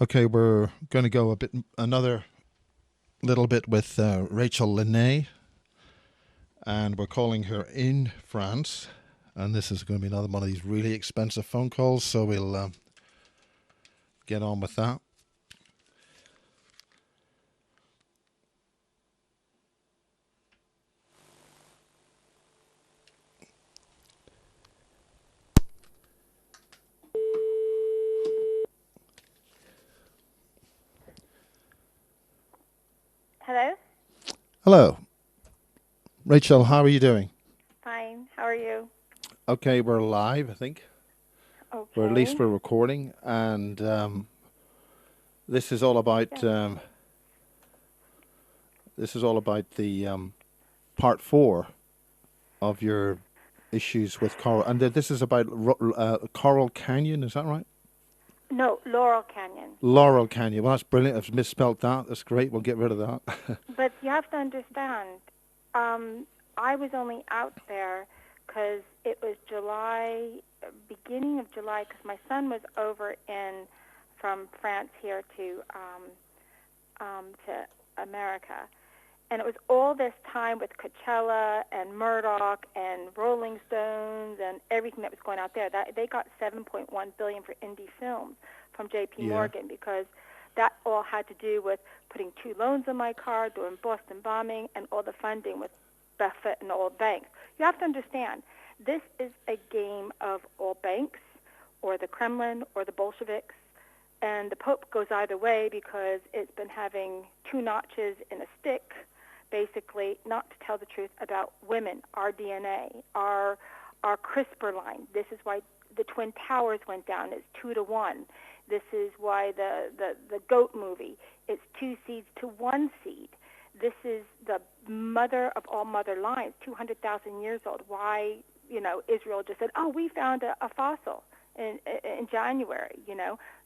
Okay, we're going to go another little bit with Rachel Linné, and we're calling her in France. And this is going to be another one of these really expensive phone calls, so we'll get on with that. Hello? Hello, Rachel. How are you doing? Fine. How are you? Okay, we're live. I think, or at Okay. least we're recording, and this is all about Yeah. the part 4 of your issues with Coral, and this is about Coral Canyon. Is that right? No, Laurel Canyon. Laurel Canyon. Well, that's brilliant. I've misspelled that. That's great. We'll get rid of that. But you have to understand, I was only out there because it was July, beginning of July, because my son was over from France here to America. And it was all this time with Coachella and Murdoch and Rolling Stones and everything that was going out there. They got $7.1 billion for indie films from J.P. Yeah. Morgan because that all had to do with putting 2 loans on my car, doing Boston bombing, and all the funding with Buffett and all banks. You have to understand, this is a game of all banks or the Kremlin or the Bolsheviks. And the Pope goes either way because it's been having 2 notches in a stick, basically not to tell the truth about women, our DNA, our CRISPR line. This is why the Twin Towers went down. It's 2-1. This is why the goat movie, it's 2 seeds to 1 seed. This is the mother of all mother lines, 200,000 years old. Why, Israel just said, oh, we found a fossil in January,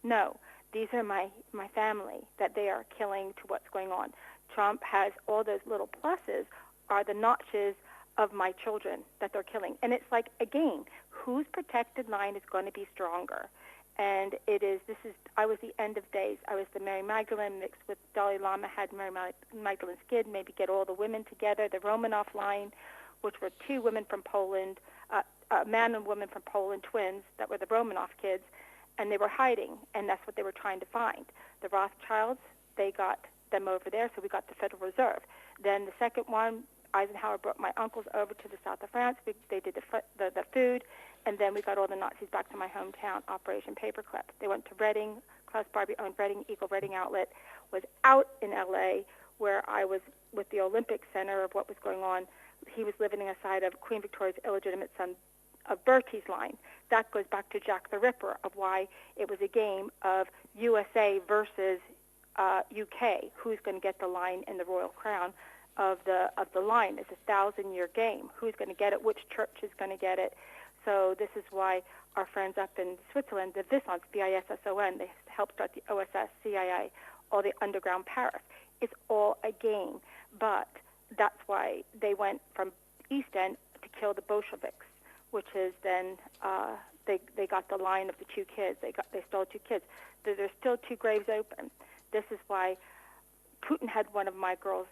No, these are my family that they are killing to what's going on. Trump has all those little pluses are the notches of my children that they're killing. And it's like a game. Whose protected line is going to be stronger? And I was the end of days. I was the Mary Magdalene mixed with Dalai Lama, had Mary Magdalene's kid, maybe get all the women together, the Romanov line, which were 2 women from Poland, a man and woman from Poland, twins, that were the Romanov kids, and they were hiding, and that's what they were trying to find. The Rothschilds, they got them over there, so we got the Federal Reserve. Then the second one, Eisenhower brought my uncles over to the south of France. They did the food, and then we got all the Nazis back to my hometown, Operation Paperclip. They went to Reading. Klaus Barbie owned Reading, Eagle Reading Outlet, was out in L.A., where I was with the Olympic Center of what was going on. He was living inside of Queen Victoria's illegitimate son of Bertie's line. That goes back to Jack the Ripper, of why it was a game of USA versus UK. Who's going to get the line in the royal crown of the line? It's a 1,000-year game. Who's going to get it? Which church is going to get it? So this is why our friends up in Switzerland, the Vissons, V-I-S-S-O-N, they helped start the OSS, CIA, all the underground Paris. It's all a game. But that's why they went from East End to kill the Bolsheviks, which is then they got the line of the 2 kids. They stole 2 kids. There's still 2 graves open. This is why Putin had one of my girls'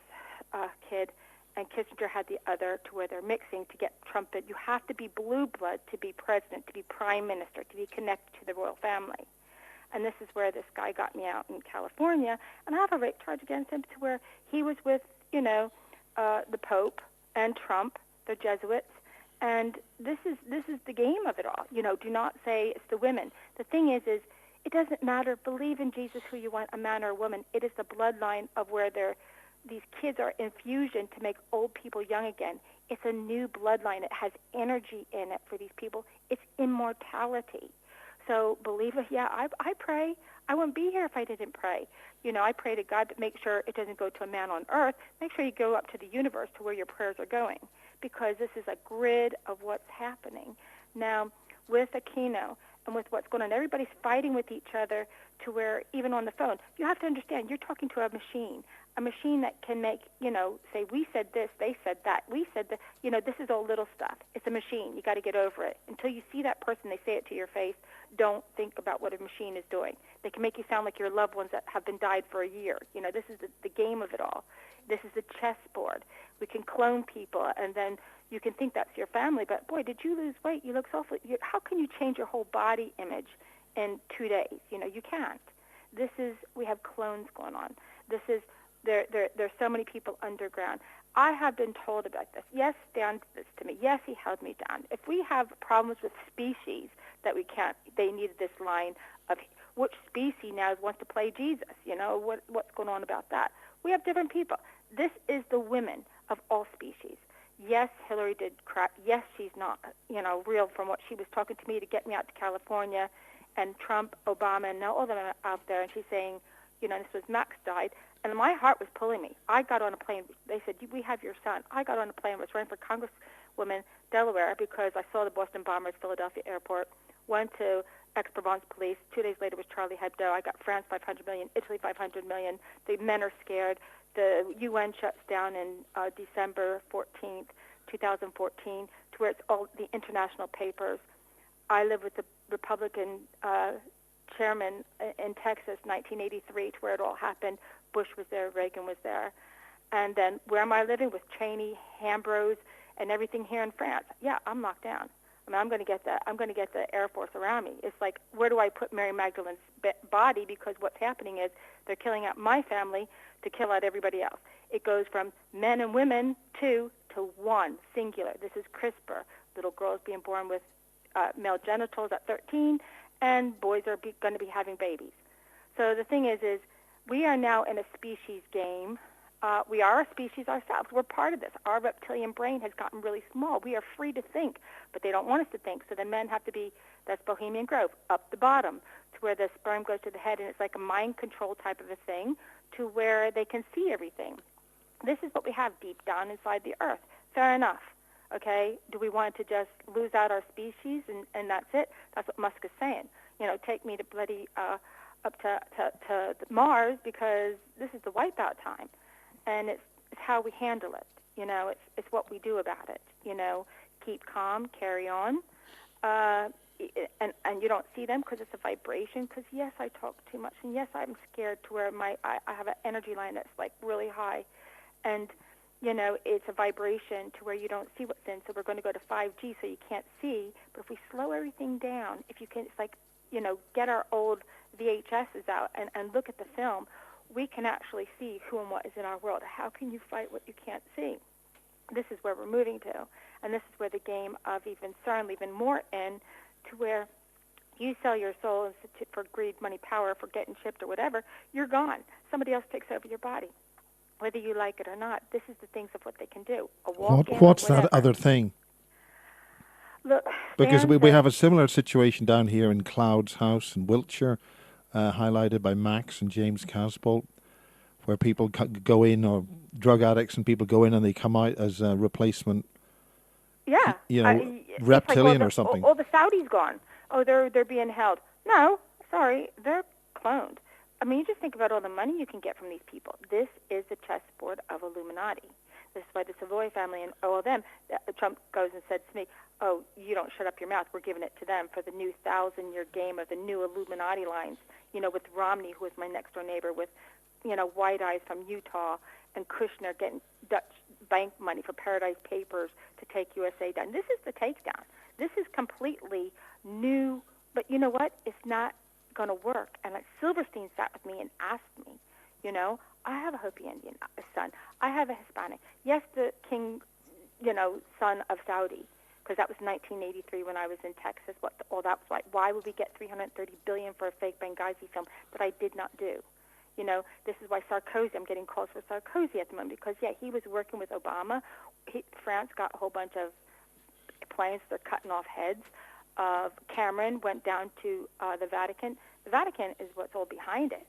kid, and Kissinger had the other, to where they're mixing to get Trump in. You have to be blue blood to be president, to be prime minister, to be connected to the royal family. And this is where this guy got me out in California, and I have a rape charge against him, to where he was with, the Pope and Trump, the Jesuits, and this is the game of it all. Do not say it's the women. The thing is it doesn't matter. Believe in Jesus, who you want, a man or a woman. It is the bloodline of where these kids are infusion to make old people young again. It's a new bloodline. It has energy in it for these people. It's immortality. So believe it. Yeah, I pray. I wouldn't be here if I didn't pray. I pray to God to make sure it doesn't go to a man on earth. Make sure you go up to the universe, to where your prayers are going, because this is a grid of what's happening. Now, with Aquino, and with what's going on. Everybody's fighting with each other to where even on the phone, you have to understand you're talking to a machine that can make, say we said this, they said that, we said that, this is all little stuff. It's a machine. You got to get over it. Until you see that person, they say it to your face, don't think about what a machine is doing. They can make you sound like your loved ones that have been died for a year. This is the game of it all. This is the chessboard. We can clone people, and then you can think that's your family, but boy, did you lose weight? You look so. How can you change your whole body image in 2 days? You can't. We have clones going on. There's so many people underground. I have been told about this. Yes, Dan did this to me. Yes, he held me down. If we have problems with species that we can't, they needed this line of which species now wants to play Jesus. What's going on about that? We have different people. This is the women of all species. Yes, Hillary did crap. Yes, she's not, real from what she was talking to me to get me out to California, and Trump, Obama, and all of them are out there. And she's saying, this was Max died, and my heart was pulling me. I got on a plane. They said, we have your son. I got on a plane, was running for Congresswoman Delaware because I saw the Boston bombers, Philadelphia airport, went to Aix-Provence police. 2 days later was Charlie Hebdo. I got France 500 million, Italy 500 million. The men are scared. The UN shuts down in December 14th, 2014, to where it's all the international papers. I live with the Republican chairman in Texas, 1983, to where it all happened. Bush was there, Reagan was there. And then where am I living? With Cheney, Hambros, and everything here in France. Yeah, I'm locked down. I'm going to get the Air Force around me. It's like, where do I put Mary Magdalene's body? Because what's happening is they're killing out my family to kill out everybody else. It goes from men and women to one, singular. This is CRISPR. Little girls being born with male genitals at 13, and boys are going to be having babies. So the thing is we are now in a species game. We are a species ourselves. We're part of this. Our reptilian brain has gotten really small. We are free to think, but they don't want us to think. So the men have to be, that's Bohemian Grove, up the bottom, to where the sperm goes to the head, and it's like a mind control type of a thing, to where they can see everything. This is what we have deep down inside the earth. Fair enough. Okay? Do we want to just lose out our species and that's it? That's what Musk is saying. Take me to bloody up to Mars, because this is the wipeout time. And it's how we handle it. It's what we do about it. Keep calm, carry on. And you don't see them because it's a vibration. Because, yes, I talk too much. And, yes, I'm scared to where I have an energy line that's, like, really high. And, it's a vibration to where you don't see what's in. So we're going to go to 5G so you can't see. But if we slow everything down, if you can, it's like, get our old VHSs out and look at the film, we can actually see who and what is in our world. How can you fight what you can't see? This is where we're moving to. And this is where the game of even CERN, even more in, to where you sell your soul for greed, money, power, for getting shipped or whatever, you're gone. Somebody else takes over your body. Whether you like it or not, this is the things of what they can do. What's that other thing? Look, because we have a similar situation down here in Cloud's house in Wiltshire, highlighted by Max and James Casbolt, where people go in, or drug addicts and people go in and they come out as a replacement. Yeah, reptilian like or something. Oh, the Saudis gone. Oh, they're being held. No, sorry, they're cloned. You just think about all the money you can get from these people. This is the chessboard of Illuminati. This is why the Savoy family and all of them, Trump goes and said to me, oh, you don't shut up your mouth. We're giving it to them for the new 1,000-year game of the new Illuminati lines, with Romney, who was my next-door neighbor, with, White Eyes from Utah, and Kushner getting Dutch bank money for Paradise Papers to take USA down. This is the takedown. This is completely new, but you know what? It's not going to work. And Silverstein sat with me and asked me, I have a Hopi Indian son. I have a Hispanic. Yes, the king, son of Saudi, because that was 1983 when I was in Texas. All that was like, why would we get $330 billion for a fake Benghazi film that I did not do? This is why Sarkozy, I'm getting calls for Sarkozy at the moment, because, yeah, he was working with Obama. France got a whole bunch of planes. They're cutting off heads. Cameron went down to the Vatican. The Vatican is what's all behind it.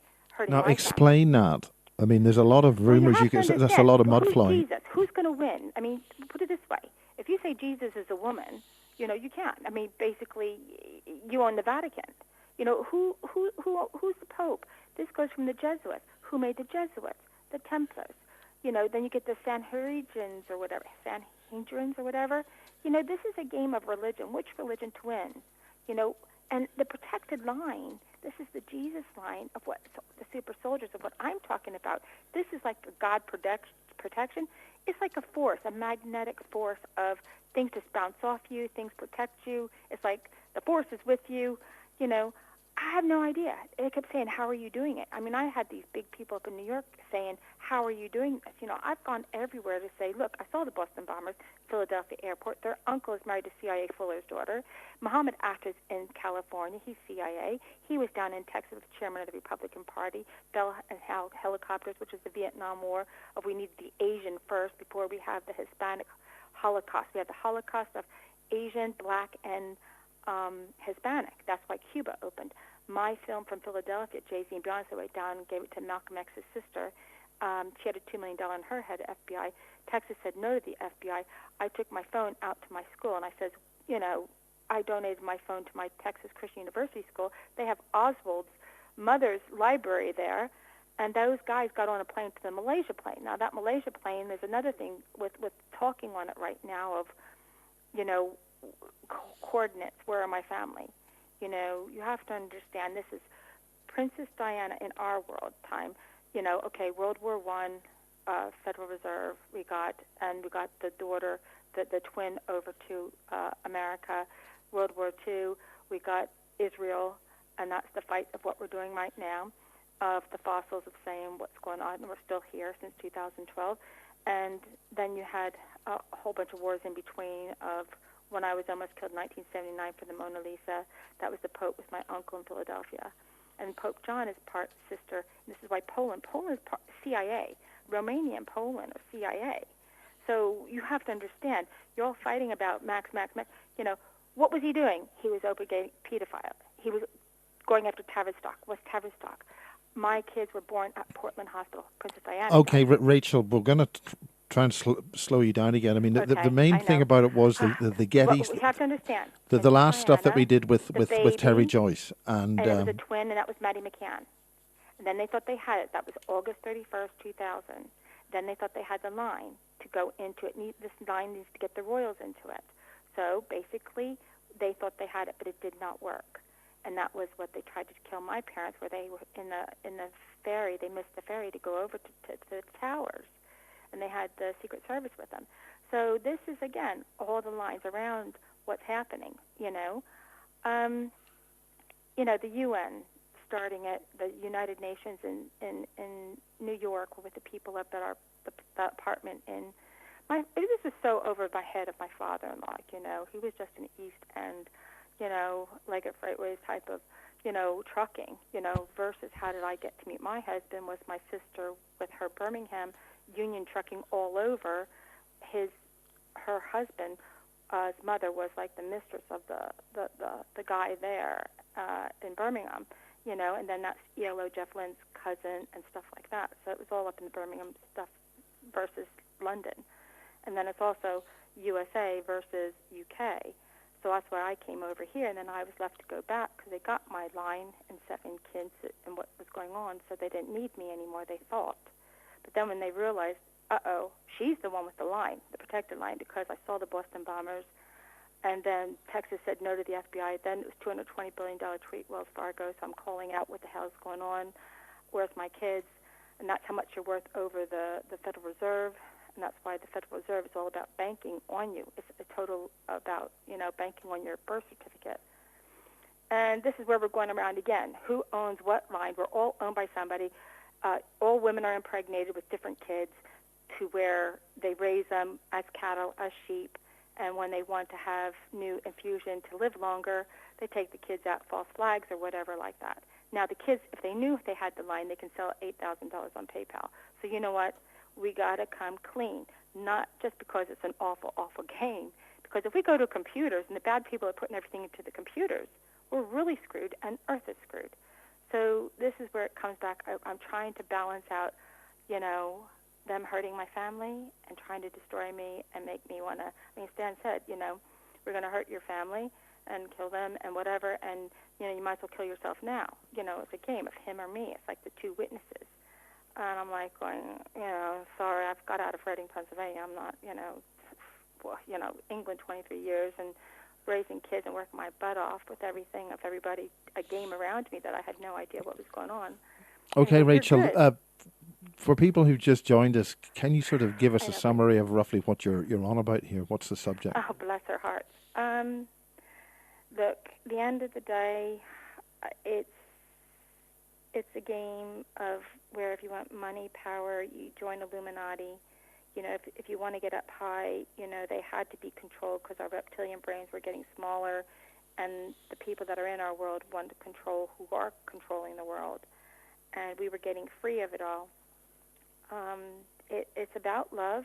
Now, explain that. There's a lot of rumors. That's a lot of mud flying. Jesus? Who's going to win? Put it this way. If you say Jesus is a woman, you can't. Basically, you own the Vatican. Who's the Pope? This goes from the Jesuits. Who made the Jesuits? The Templars. Then you get the Sanhedrins or whatever. This is a game of religion. Which religion to win? And the protected line, this is the Jesus line of what the super soldiers of what I'm talking about. This is like a God protection. It's like a force, a magnetic force of things just bounce off you, things protect you. It's like the force is with you. I have no idea. They kept saying, how are you doing it? I mean, I had these big people up in New York saying, how are you doing this? I've gone everywhere to say, look, I saw the Boston bombers, Philadelphia airport. Their uncle is married to CIA Fuller's daughter. Muhammad Atta's in California. He's CIA. He was down in Texas with the chairman of the Republican Party. Bell and Hal helicopters, which is the Vietnam War, of we need the Asian first before we have the Hispanic Holocaust. We have the Holocaust of Asian, Black, and Hispanic. That's why Cuba opened. My film from Philadelphia, Jay-Z and Beyonce, went down and gave it to Malcolm X's sister. She had a $2 million in her head, FBI. Texas said no to the FBI. I took my phone out to my school, and I says, I donated my phone to my Texas Christian University school. They have Oswald's mother's library there, and those guys got on a plane to the Malaysia plane. Now, that Malaysia plane, there's another thing with talking on it right now of, coordinates. Where are my family? You have to understand this is Princess Diana in our world time. World War I, Federal Reserve. We got the daughter, the twin over to America. World War II, we got Israel, and that's the fight of what we're doing right now, of the fossils of saying what's going on, and we're still here since 2012. And then you had a whole bunch of wars in between of when I was almost killed in 1979 for the Mona Lisa. That was the Pope with my uncle in Philadelphia. And Pope John is part sister. And this is why Poland is part CIA. Romania and Poland are CIA. So you have to understand, you're all fighting about Max. What was he doing? He was open gay pedophile. He was going after Tavistock. What's Tavistock? My kids were born at Portland Hospital, Princess Diana. Okay, Rachel, we're going to try and slow you down again. I mean, the main thing about it was the Getty. Well, you have to understand. The last stuff that we did with Terry Joyce. And it was a twin, and that was Maddie McCann. And then they thought they had it. That was August 31st, 2000. Then they thought they had the line to go into it. This line needs to get the royals into it. So basically, they thought they had it, but it did not work. And that was what they tried to kill my parents, where they were in the ferry. They missed the ferry to go over to the towers, and they had the Secret Service with them. So this is, again, all the lines around what's happening, the UN starting at the United Nations in New York with the people up at the apartment in this was so over my head of my father-in-law, he was just an East End, Leggett Freightways type of, trucking, versus how did I get to meet my husband was my sister with her Birmingham union trucking all over. Her husband, his mother was like the mistress of the guy there in Birmingham, and then that's ELO Jeff Lynn's cousin and stuff like that. So it was all up in the Birmingham stuff versus London. And then it's also USA versus UK. So that's why I came over here, and then I was left to go back because they got my line and 7 kids and what was going on, so they didn't need me anymore, they thought. But then when they realized, she's the one with the line, the protected line, because I saw the Boston bombers, and then Texas said no to the FBI. Then it was $220 billion tweet, Wells Fargo, so I'm calling out what the hell is going on, where's my kids, and that's how much you're worth over the Federal Reserve. And that's why the Federal Reserve is all about banking on you. It's a total about, banking on your birth certificate. And this is where we're going around again. Who owns what line? We're all owned by somebody. All women are impregnated with different kids to where they raise them as cattle, as sheep. And when they want to have new infusion to live longer, they take the kids out, false flags or whatever like that. Now, the kids, if they knew they had the line, they can sell $8,000 on PayPal. So you know what? We got to come clean, not just because it's an awful, awful game. Because if we go to computers and the bad people are putting everything into the computers, we're really screwed and Earth is screwed. So this is where it comes back. I'm trying to balance out, them hurting my family and trying to destroy me and make me want to. Stan said, we're going to hurt your family and kill them and whatever, and, you might as well kill yourself now. It's a game of him or me. It's like the two witnesses. And I'm like going, sorry, I've got out of Reading, Pennsylvania. I'm not, England 23 years and raising kids and working my butt off with everything of everybody, a game around me that I had no idea what was going on. Okay, Anyway, Rachel, for people who've just joined us, can you sort of give us a summary of roughly what you're on about here? What's the subject? Oh, bless her heart. Look, the end of the day, it's a game of where if you want money, power, you join Illuminati. If you want to get up high, they had to be controlled because our reptilian brains were getting smaller, and the people that are in our world want to control who are controlling the world. And we were getting free of it all. It's about love,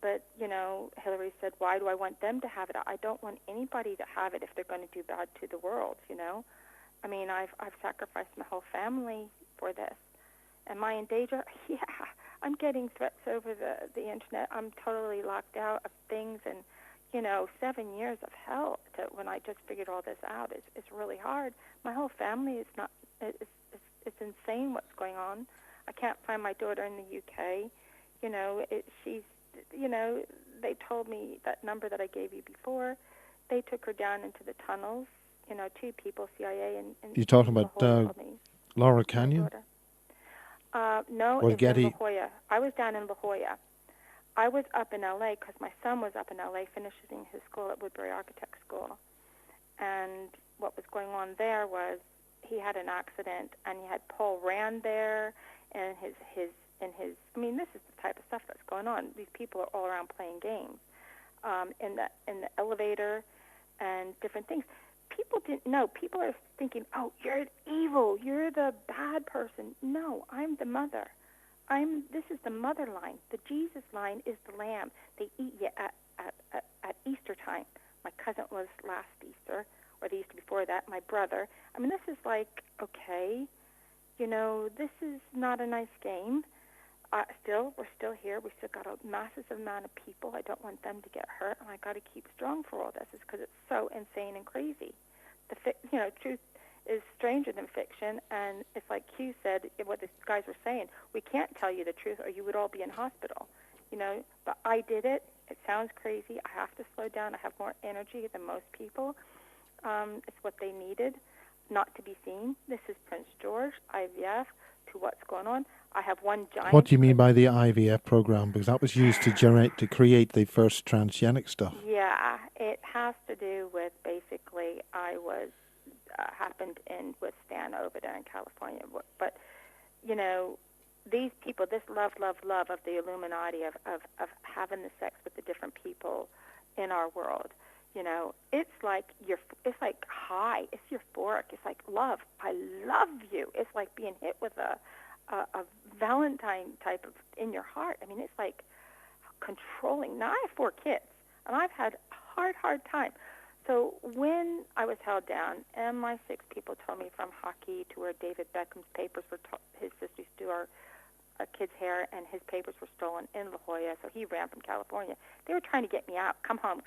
but, Hillary said, why do I want them to have it? I don't want anybody to have it if they're going to do bad to the world, I mean, I've sacrificed my whole family for this. Am I in danger? Yeah, I'm getting threats over the internet. I'm totally locked out of things, and 7 years of hell when I just figured all this out. It's really hard. My whole family is not. It's insane what's going on. I can't find my daughter in the UK. She's. They told me that number that I gave you before. They took her down into the tunnels. 2 people, CIA and you're talking about Laurel Canyon? No, or it's Getty? in La Jolla. I was down in La Jolla. I was up in L.A. because my son was up in L.A. finishing his school at Woodbury Architect School. And what was going on there was he had an accident, and he had Paul Rand there, and his. I mean, this is the type of stuff that's going on. These people are all around playing games in the elevator and different things. People didn't know. People are thinking, oh, you're evil. You're the bad person. No, I'm the mother. This is the mother line. The Jesus line is the lamb. They eat you at Easter time. My cousin was last Easter, or the Easter before that, my brother. I mean, this is like, okay, this is not a nice game. We're still here. We still got a massive amount of people. I don't want them to get hurt, and I got to keep strong for all this. It's because it's so insane and crazy. Truth is stranger than fiction, and it's like Q said, what the guys were saying. We can't tell you the truth, or you would all be in hospital. But I did it. It sounds crazy. I have to slow down. I have more energy than most people. It's what they needed, not to be seen. This is Prince George, IVF, to what's going on. I have one giant... What do you mean by the IVF program? Because that was used to create the first transgenic stuff. Yeah, it has to do with basically I was happened with Stan over there in California. But, these people, this love of the Illuminati, of having the sex with the different people in our world, it's like high. It's euphoric. It's like love. I love you. It's like being hit with a Valentine type of in your heart. I mean, it's like controlling. Now, I have 4 kids, and I've had a hard time. So when I was held down, and my 6 people told me from hockey to where David Beckham's papers were, his sister used to do our kid's hair, and his papers were stolen in La Jolla, so he ran from California. They were trying to get me out. Come home.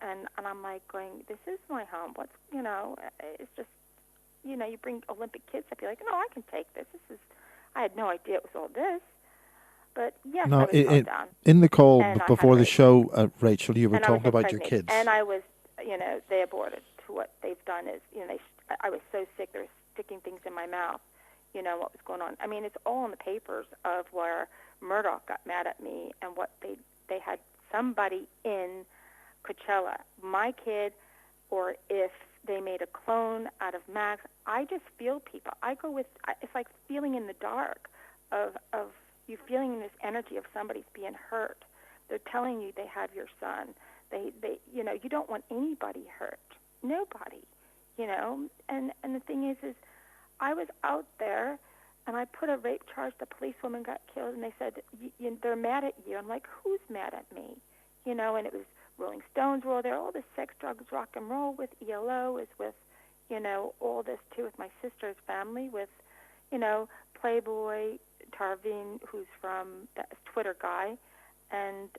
And I'm like going, this is my home. It's just, you bring Olympic kids up, you're like, no, I can take this. I had no idea it was all this. But yes, I was held down. In the call before the show, Rachel, you were talking about your kids. And I was, they aborted. To what they've done is, I was so sick, they were sticking things in my mouth, what was going on. I mean, it's all in the papers of where Murdoch got mad at me and what they had somebody in Coachella, my kid, or if they made a clone out of Max. I just feel people. I go with, it's like feeling in the dark of you feeling this energy of somebody's being hurt. They're telling you they have your son. They you don't want anybody hurt. Nobody, And the thing is I was out there, and I put a rape charge. The policewoman got killed, and they said, they're mad at you. I'm like, who's mad at me? And it was Rolling Stones were all there. All this sex, drugs, rock and roll with ELO is with, all this too with my sister's family, with, Playboy, Tarvin, who's from that Twitter guy, and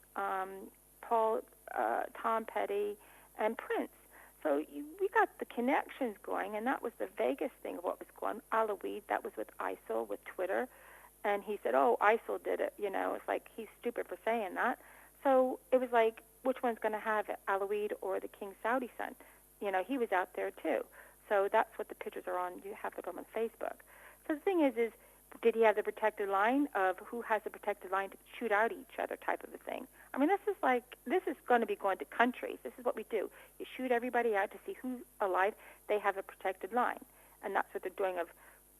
Tom Petty, and Prince. So we got the connections going, and that was the Vegas thing of what was going on. Aloid, that was with ISIL, with Twitter. And he said, oh, ISIL did it. It's like he's stupid for saying that. So it was like, which one's going to have it, Aloid or the King Saudi son? He was out there too. So that's what the pictures are on. You have them on Facebook. So the thing is did he have the protected line of who has the protected line to shoot out each other type of a thing? I mean, this is going to be going to countries. This is what we do. You shoot everybody out to see who's alive. They have a protected line. And that's what they're doing of,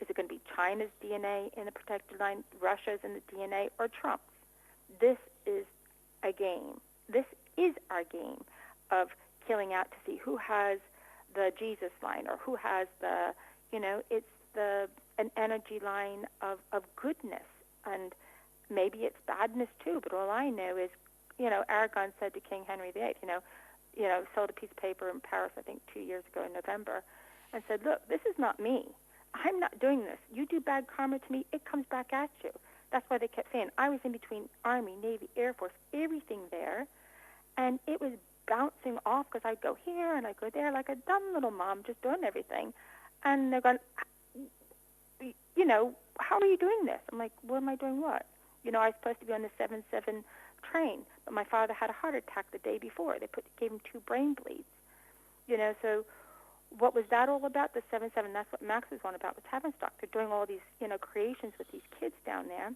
is it going to be China's DNA in the protected line, Russia's in the DNA, or Trump's? This is a game. This is our game of killing out to see who has the Jesus line or who has the, it's an energy line of goodness. And maybe it's badness too, but all I know is, Aragon said to King Henry VIII, sold a piece of paper in Paris, I think 2 years ago in November, and said, look, this is not me. I'm not doing this. You do bad karma to me, it comes back at you. That's why they kept saying I was in between Army, Navy, Air Force, everything there, and it was bouncing off because I'd go here and I'd go there like a dumb little mom just doing everything. And they're going, how are you doing this? I'm like, what am I doing what? I was supposed to be on the 7-7 train, but my father had a heart attack the day before. They gave him 2 brain bleeds. So what was that all about? The 7-7, that's what Max was on about with Tavistock. They're doing all these, creations with these kids down there.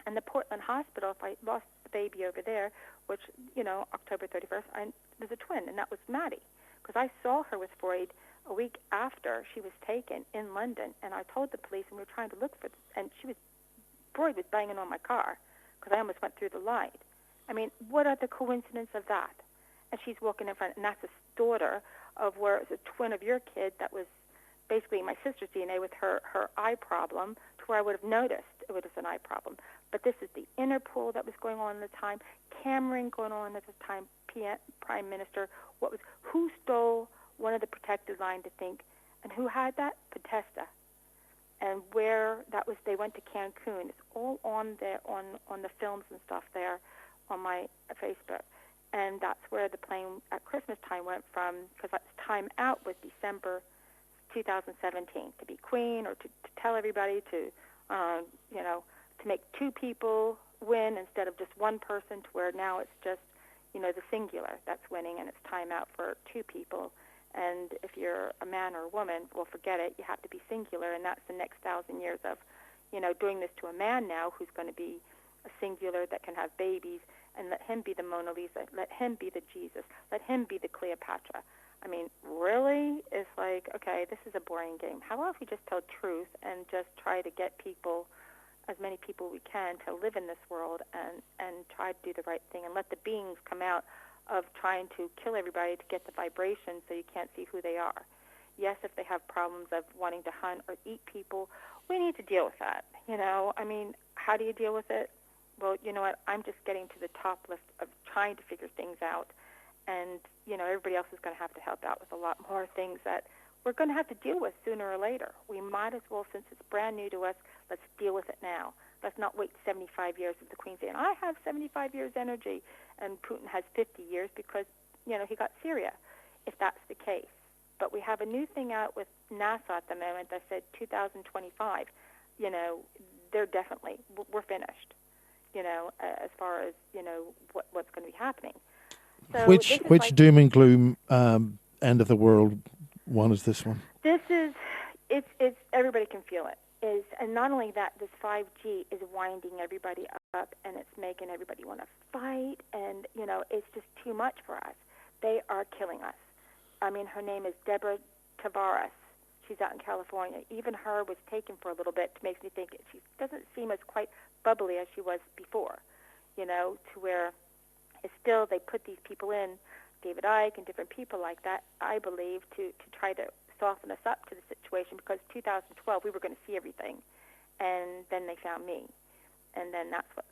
And the Portland Hospital, if I lost the baby over there, which, October 31st, there's a twin, and that was Maddie. Because I saw her with Freud a week after she was taken in London, and I told the police, and we were trying to look for and Freud was banging on my car, because I almost went through the light. I mean, what are the coincidence of that? And she's walking in front, and that's a daughter of where it's a twin of your kid that was basically my sister's DNA with her eye problem, to where I would have noticed it was an eye problem. But this is the Interpol that was going on at the time, Cameron going on at the time, Prime Minister. Who stole one of the protected line to think, and who had that? Podesta. And where that was, they went to Cancun. It's all on there, on the films and stuff there on my Facebook. And that's where the plane at Christmas time went from, because its time out was December 2017, to be queen or to tell everybody to make 2 people win instead of just one person, to where now it's just, the singular that's winning, and it's time out for 2 people. And if you're a man or a woman, well, forget it. You have to be singular, and that's the next 1,000 years of, doing this to a man now who's going to be a singular that can have babies, and let him be the Mona Lisa, let him be the Jesus, let him be the Cleopatra. I mean, really? It's like, okay, this is a boring game. How about if we just tell truth and just try to get people, as many people we can, to live in this world and try to do the right thing and let the beings come out of trying to kill everybody to get the vibration so you can't see who they are. Yes, if they have problems of wanting to hunt or eat people, we need to deal with that. I mean, how do you deal with it? Well, you know what? I'm just getting to the top list of trying to figure things out. And, everybody else is going to have to help out with a lot more things that we're going to have to deal with sooner or later. We might as well, since it's brand new to us, let's deal with it now. Let's not wait 75 years of the Queen saying, I have 75 years energy, and Putin has 50 years because, he got Syria, if that's the case. But we have a new thing out with NASA at the moment that said 2025. They're definitely, we're finished, as far as, what's going to be happening. So which doom and gloom end of the world one is this one? This is, it's everybody can feel it. And not only that, this 5G is winding everybody up, and it's making everybody want to fight, and, it's just too much for us. They are killing us. I mean, her name is Deborah Tavares. She's out in California. Even her was taken for a little bit. It makes me think she doesn't seem as quite bubbly as she was before, to where it's still they put these people in, David Icke and different people like that, I believe, to try to soften us up to the situation, because 2012 we were going to see everything, and then they found me, and then that's what,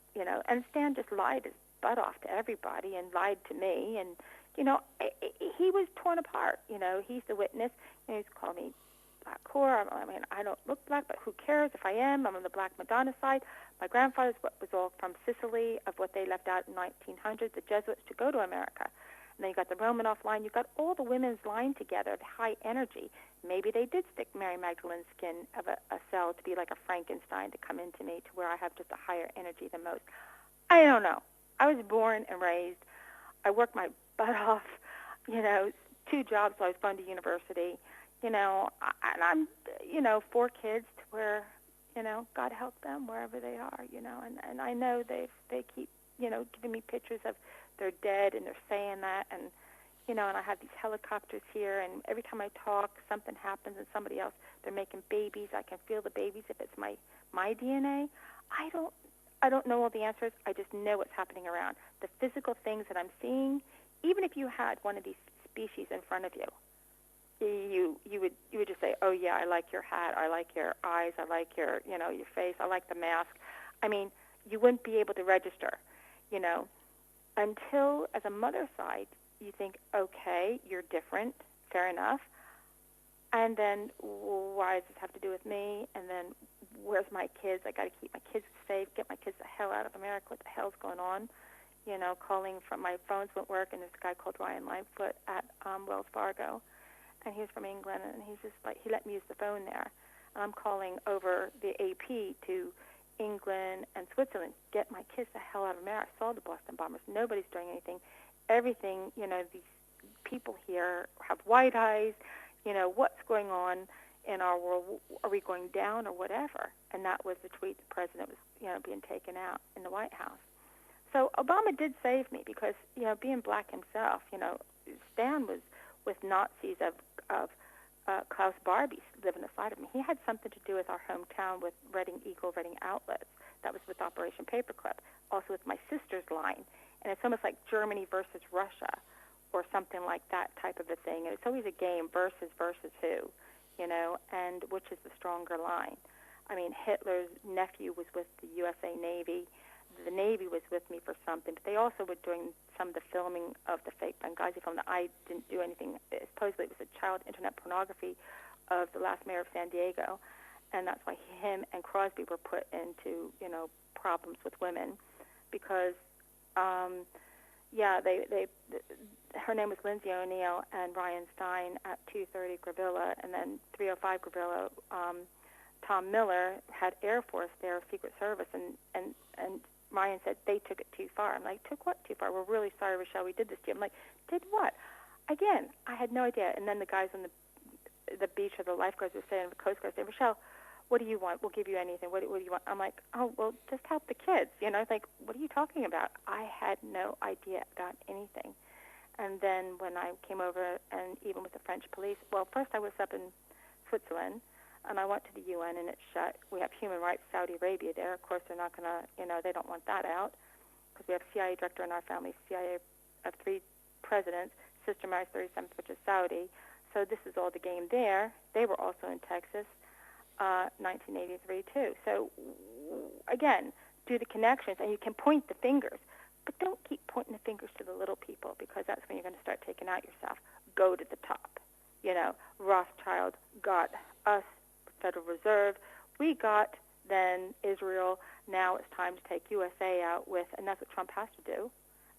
and Stan just lied his butt off to everybody and lied to me, and, he was torn apart, he's the witness, he's called me black core. I mean, I don't look black, but who cares if I am? I'm on the Black Madonna side. My grandfather's what was all from Sicily, of what they left out in 1900, the Jesuits, to go to America. And then you got the Romanoff line. You got all the women's line together, the high energy. Maybe they did stick Mary Magdalene's skin of a cell to be like a Frankenstein to come into me to where I have just a higher energy than most. I don't know. I was born and raised. I worked my butt off, 2 jobs while I was going to university, and I'm, 4 kids to where, God help them wherever they are, and I know they keep, giving me pictures of they're dead, and they're saying that, and and I have these helicopters here, and every time I talk, something happens, and somebody else, they're making babies. I can feel the babies if it's my DNA. I don't know all the answers. I just know what's happening around. The physical things that I'm seeing, even if you had one of these species in front of you, you would just say, oh yeah, I like your hat, I like your eyes, I like your your face, I like the mask. I mean, you wouldn't be able to register, until as a mother side you think, okay, you're different, fair enough, and then why does this have to do with me? And then where's my kids? I got to keep my kids safe, get my kids the hell out of America. What the hell's going on? Calling from my phones won't work, and there's a guy called Ryan Lightfoot at Wells Fargo, and he's from England, and he's just like, he let me use the phone there. And I'm calling over the AP to England and Switzerland, get my kids the hell out of America. I saw the Boston bombers. Nobody's doing anything. Everything, these people here have white eyes. What's going on in our world? Are we going down or whatever? And that was the tweet the president was, being taken out in the White House. So Obama did save me because, being black himself, Stan was with Nazis of Klaus Barbie living aside of me. He had something to do with our hometown with Reading Eagle, Reading Outlets. That was with Operation Paperclip, also with my sister's line. And it's almost like Germany versus Russia or something like that type of a thing. And it's always a game, versus who, and which is the stronger line. I mean, Hitler's nephew was with the USA Navy. The Navy was with me for something, but they also were doing some of the filming of the fake Benghazi film that I didn't do anything. Supposedly it was a child internet pornography of the last mayor of San Diego, and that's why him and Crosby were put into, problems with women because, her name was Lindsay O'Neill and Ryan Stein at 230 Gravilla, and then 305 Gravilla, Tom Miller had Air Force there, Secret Service, and Ryan said they took it too far. I'm like, took what too far? We're really sorry, Rochelle, we did this to you. I'm like, did what? Again, I had no idea. And then the guys on the beach or the lifeguards were saying, the Coast Guard saying, Rochelle, what do you want? We'll give you anything. What do you want? I'm like, oh, well, just help the kids. Like, what are you talking about? I had no idea about anything. And then when I came over, and even with the French police, well, first I was up in Switzerland, and I went to the UN, and it's shut. We have human rights, Saudi Arabia there. Of course, they're not going to, they don't want that out because we have a CIA director in our family, CIA of 3 presidents, sister marries 37th, which is Saudi. So this is all the game there. They were also in Texas, 1983 too. So again, do the connections, and you can point the fingers, but don't keep pointing the fingers to the little people because that's when you're going to start taking out yourself. Go to the top. Rothschild got us, Federal Reserve. We got then Israel. Now it's time to take USA out with, and that's what Trump has to do,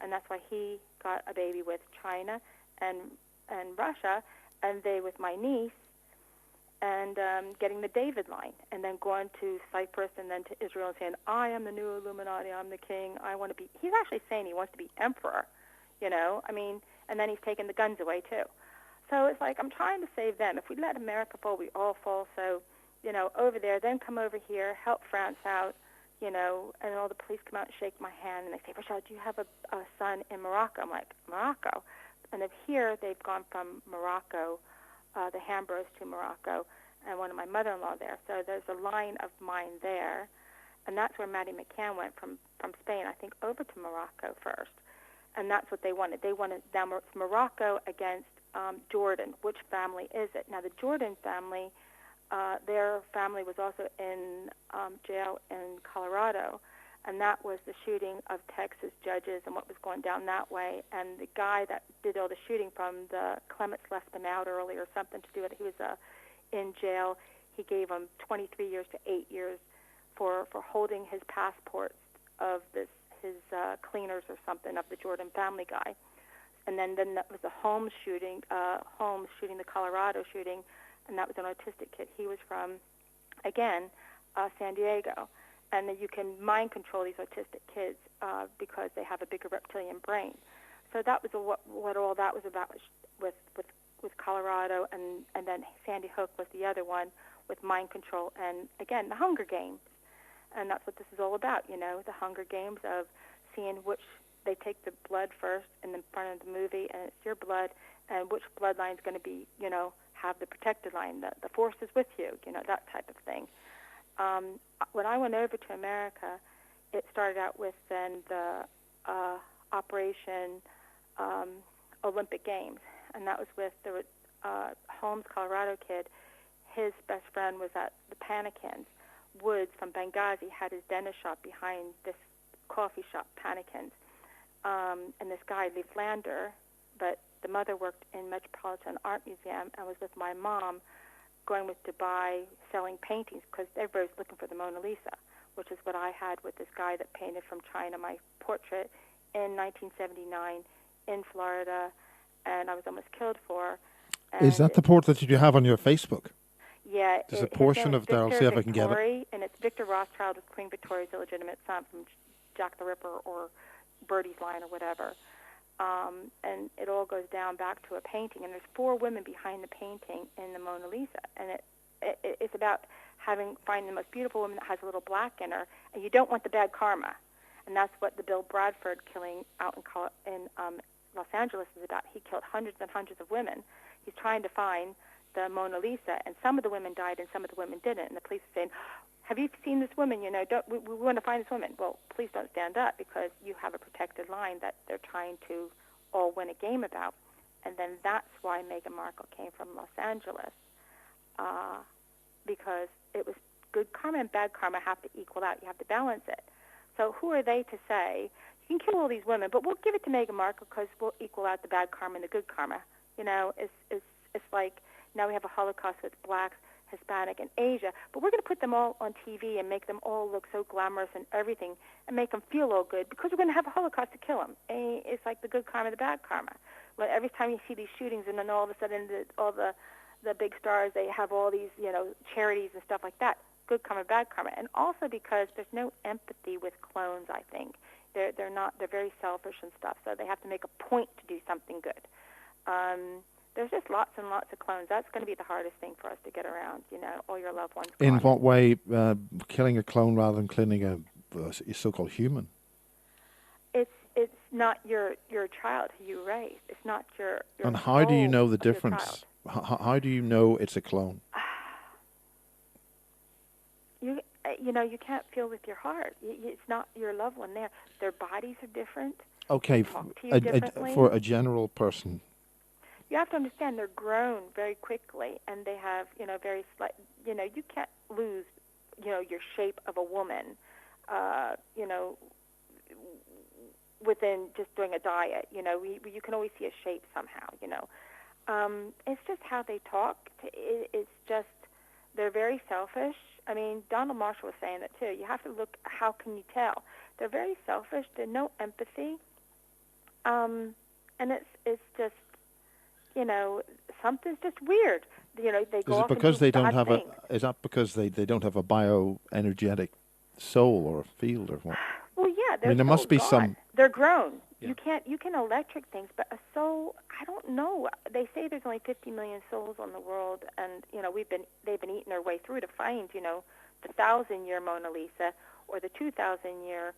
and that's why he got a baby with China and Russia, and they with my niece, and getting the David line, and then going to Cyprus and then to Israel and saying, I am the new Illuminati, I'm the king, I want to be, he's actually saying he wants to be emperor, and then he's taking the guns away too. So it's like, I'm trying to save them. If we let America fall, we all fall. So, over there, then come over here, help France out, and all the police come out and shake my hand, and they say, Rochelle, do you have a son in Morocco? I'm like, Morocco? And then here, they've gone from Morocco, the Hambros to Morocco, and one of my mother-in-law there. So there's a line of mine there, and that's where Maddie McCann went from Spain, I think, over to Morocco first. And that's what they wanted. They wanted Morocco against Jordan. Which family is it? Now, the Jordan family, their family was also in jail in Colorado, and that was the shooting of Texas judges and what was going down that way. And the guy that did all the shooting from the Clements left them out early or something to do with it. He was in jail. He gave him 23 years to 8 years for holding his passports of his cleaners or something of the Jordan family guy. And then that was the Holmes shooting, the Colorado shooting, and that was an autistic kid. He was from, again, San Diego. And then you can mind control these autistic kids because they have a bigger reptilian brain. So that was what all that was about with Colorado, and then Sandy Hook was the other one with mind control, and again the Hunger Games, and that's what this is all about. The Hunger Games of seeing which they take the blood first in the front of the movie, and it's your blood, and which bloodline is going to be, have the protected line, the force is with you, that type of thing. When I went over to America, it started out with then the Operation Olympic Games, and that was with the Holmes, Colorado kid. His best friend was at the Panikins. Woods from Benghazi had his dentist shop behind this coffee shop, Panikins. And this guy, Lee Flander, but the mother worked in Metropolitan Art Museum and was with my mom going with Dubai selling paintings because everybody's looking for the Mona Lisa, which is what I had with this guy that painted from China my portrait in 1979 in Florida, and I was almost killed for. Is that the portrait that you have on your Facebook? Yeah. There's a portion of there. I'll see if I can get it. And it's Victor Rothschild with Queen Victoria's illegitimate son from Jack the Ripper or Birdie's line or whatever. And it all goes down back to a painting. And there's 4 women behind the painting in the Mona Lisa. And it's about finding the most beautiful woman that has a little black in her. And you don't want the bad karma. And that's what the Bill Bradford killing out in Los Angeles is about. He killed hundreds and hundreds of women. He's trying to find the Mona Lisa, and some of the women died and some of the women didn't. And the police are saying, have you seen this woman? We want to find this woman. Well, please don't stand up because you have a protected line that they're trying to all win a game about. And then that's why Meghan Markle came from Los Angeles, because it was good karma and bad karma have to equal out. You have to balance it. So who are they to say, you can kill all these women, but we'll give it to Meghan Markle because we'll equal out the bad karma and the good karma. It's like now we have a Holocaust with blacks, Hispanic, and Asia, but we're going to put them all on TV and make them all look so glamorous and everything and make them feel all good because we're going to have a Holocaust to kill them. And it's like the good karma, the bad karma. Well, every time you see these shootings and then all of a sudden all the big stars, they have all these, charities and stuff like that. Good karma, bad karma. And also because there's no empathy with clones, I think. They're very selfish and stuff, so they have to make a point to do something good. There's just lots and lots of clones. That's going to be the hardest thing for us to get around, all your loved ones. In what way, killing a clone rather than killing a so-called human? It's not your child who you raised. It's not your And how do you know the difference? How do you know it's a clone? You can't feel with your heart. It's not your loved one there. Their bodies are different. Okay, for a general person. You have to understand they're grown very quickly, and they have, very slight, you can't lose, your shape of a woman, within just doing a diet. You can always see a shape somehow, It's just how they talk. It's just, they're very selfish. I mean, Donald Marshall was saying that too. You have to look, how can you tell? They're very selfish. There's no empathy. And it's just, something's just weird. They go off because they don't have things. Is that because they don't have a bioenergetic soul or field or what? Well, yeah. There must be some. They're grown. Yeah. You can electric things, but a soul, I don't know. They say there's only 50 million souls on the world, and they've been eating their way through to find the 1,000-year Mona Lisa or the 2,000-year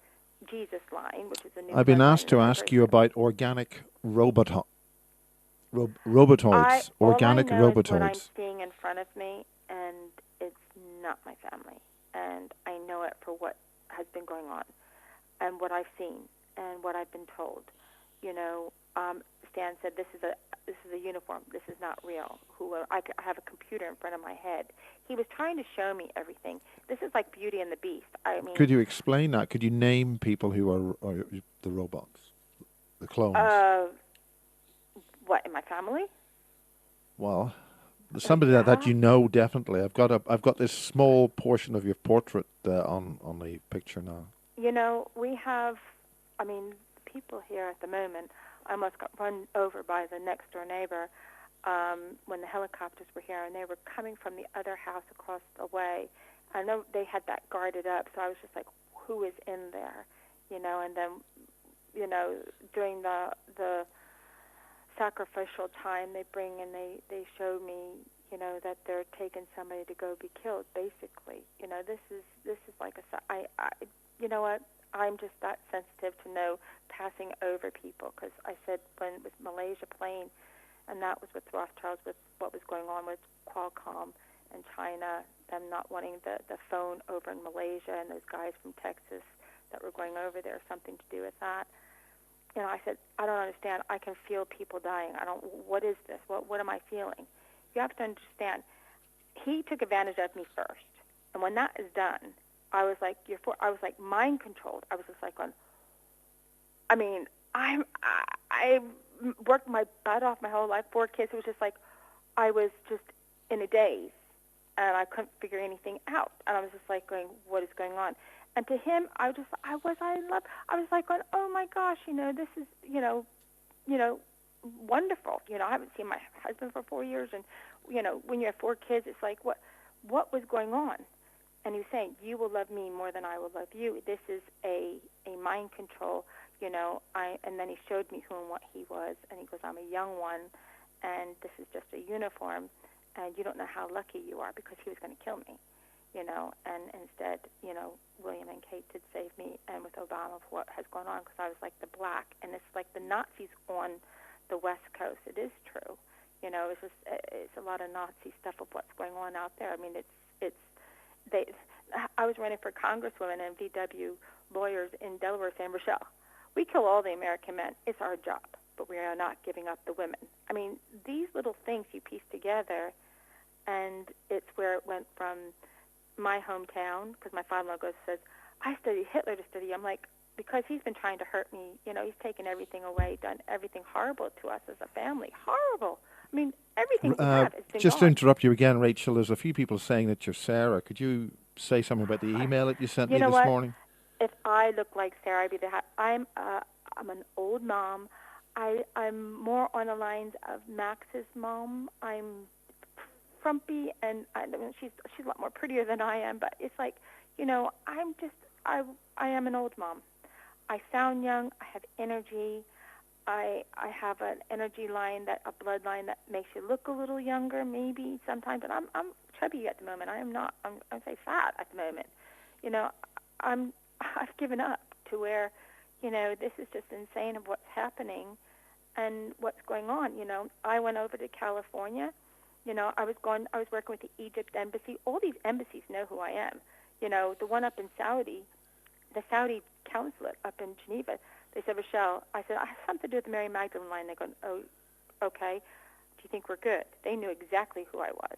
Jesus line, which is a new. I've been asked to ask you about organic robotoids. Organic all I know robotoids. Is what I'm seeing in front of me, and it's not my family, and I know it for what has been going on, and what I've seen, and what I've been told. Stan said this is a uniform. This is not real. I have a computer in front of my head. He was trying to show me everything. This is like Beauty and the Beast. I mean, could you explain that? Could you name people who are the robots, the clones? What, in my family? Well, somebody that you know definitely. I've got this small portion of your portrait on the picture now. We have, people here at the moment. I almost got run over by the next door neighbor when the helicopters were here, and they were coming from the other house across the way. I know they had that guarded up, so I was just like, who is in there? You know, and then, you know, during the sacrificial time, they bring and they show me, you know, that they're taking somebody to go be killed, basically. You know, this is like I you know what? I'm just that sensitive to know passing over people, because I said when it was Malaysia plane, and that was with Rothschilds, with what was going on with Qualcomm and China, them not wanting the phone over in Malaysia, and those guys from Texas that were going over there, something to do with that. You know, I said, I don't understand. I can feel people dying. What is this? What am I feeling? You have to understand, he took advantage of me first. And when that is done, I was like, I was like mind controlled. I was just like I worked my butt off my whole life, 4 kids. It was just like, I was just in a daze, and I couldn't figure anything out. And I was just like going, what is going on? And to him, I was like going, oh my gosh, you know, this is, you know, wonderful. You know, I haven't seen my husband for 4 years, and, you know, when you have 4 kids, it's like, what was going on? And he was saying, you will love me more than I will love you. This is a mind control, you know. And then he showed me who and what he was, and he goes, I'm a young one, and this is just a uniform, and you don't know how lucky you are, because he was going to kill me, you know. And instead, you know, William and Kate did save me, and with Obama, for what has gone on, because I was like the black, and it's like the Nazis on the West Coast. It is true, you know. It's a lot of Nazi stuff of what's going on out there. I mean, I was running for congresswoman and VW lawyers in Delaware saying, Rochelle, we kill all the American men. It's our job, but we are not giving up the women. I mean, these little things you piece together, and it's where it went from my hometown, because my father-in-law says, I studied Hitler to study. I'm like, because he's been trying to hurt me. You know, he's taken everything away, done everything horrible to us as a family. Horrible. I mean, everything we have has been Just gone. to interrupt you again, Rachel, there's a few people saying that you're Sarah. Could you say something about the email that you sent me this morning? If I look like Sarah, I'd be I'm an old mom. I'm more on the lines of Max's mom. I'm frumpy, and she's a lot more prettier than I am. But it's like, you know, I am an old mom. I sound young. I have energy. I have an energy line, a bloodline that makes you look a little younger, maybe sometimes. But I'm chubby at the moment. I am not. I'm say fat at the moment. You know, I've given up to where, you know, this is just insane of what's happening and what's going on. You know, I went over to California. You know, I was working with the Egypt embassy. All these embassies know who I am. You know, the one up in Saudi, the Saudi consulate up in Geneva, they said, Rochelle, I said, I have something to do with the Mary Magdalene line. They go, oh, okay. Do you think we're good? They knew exactly who I was.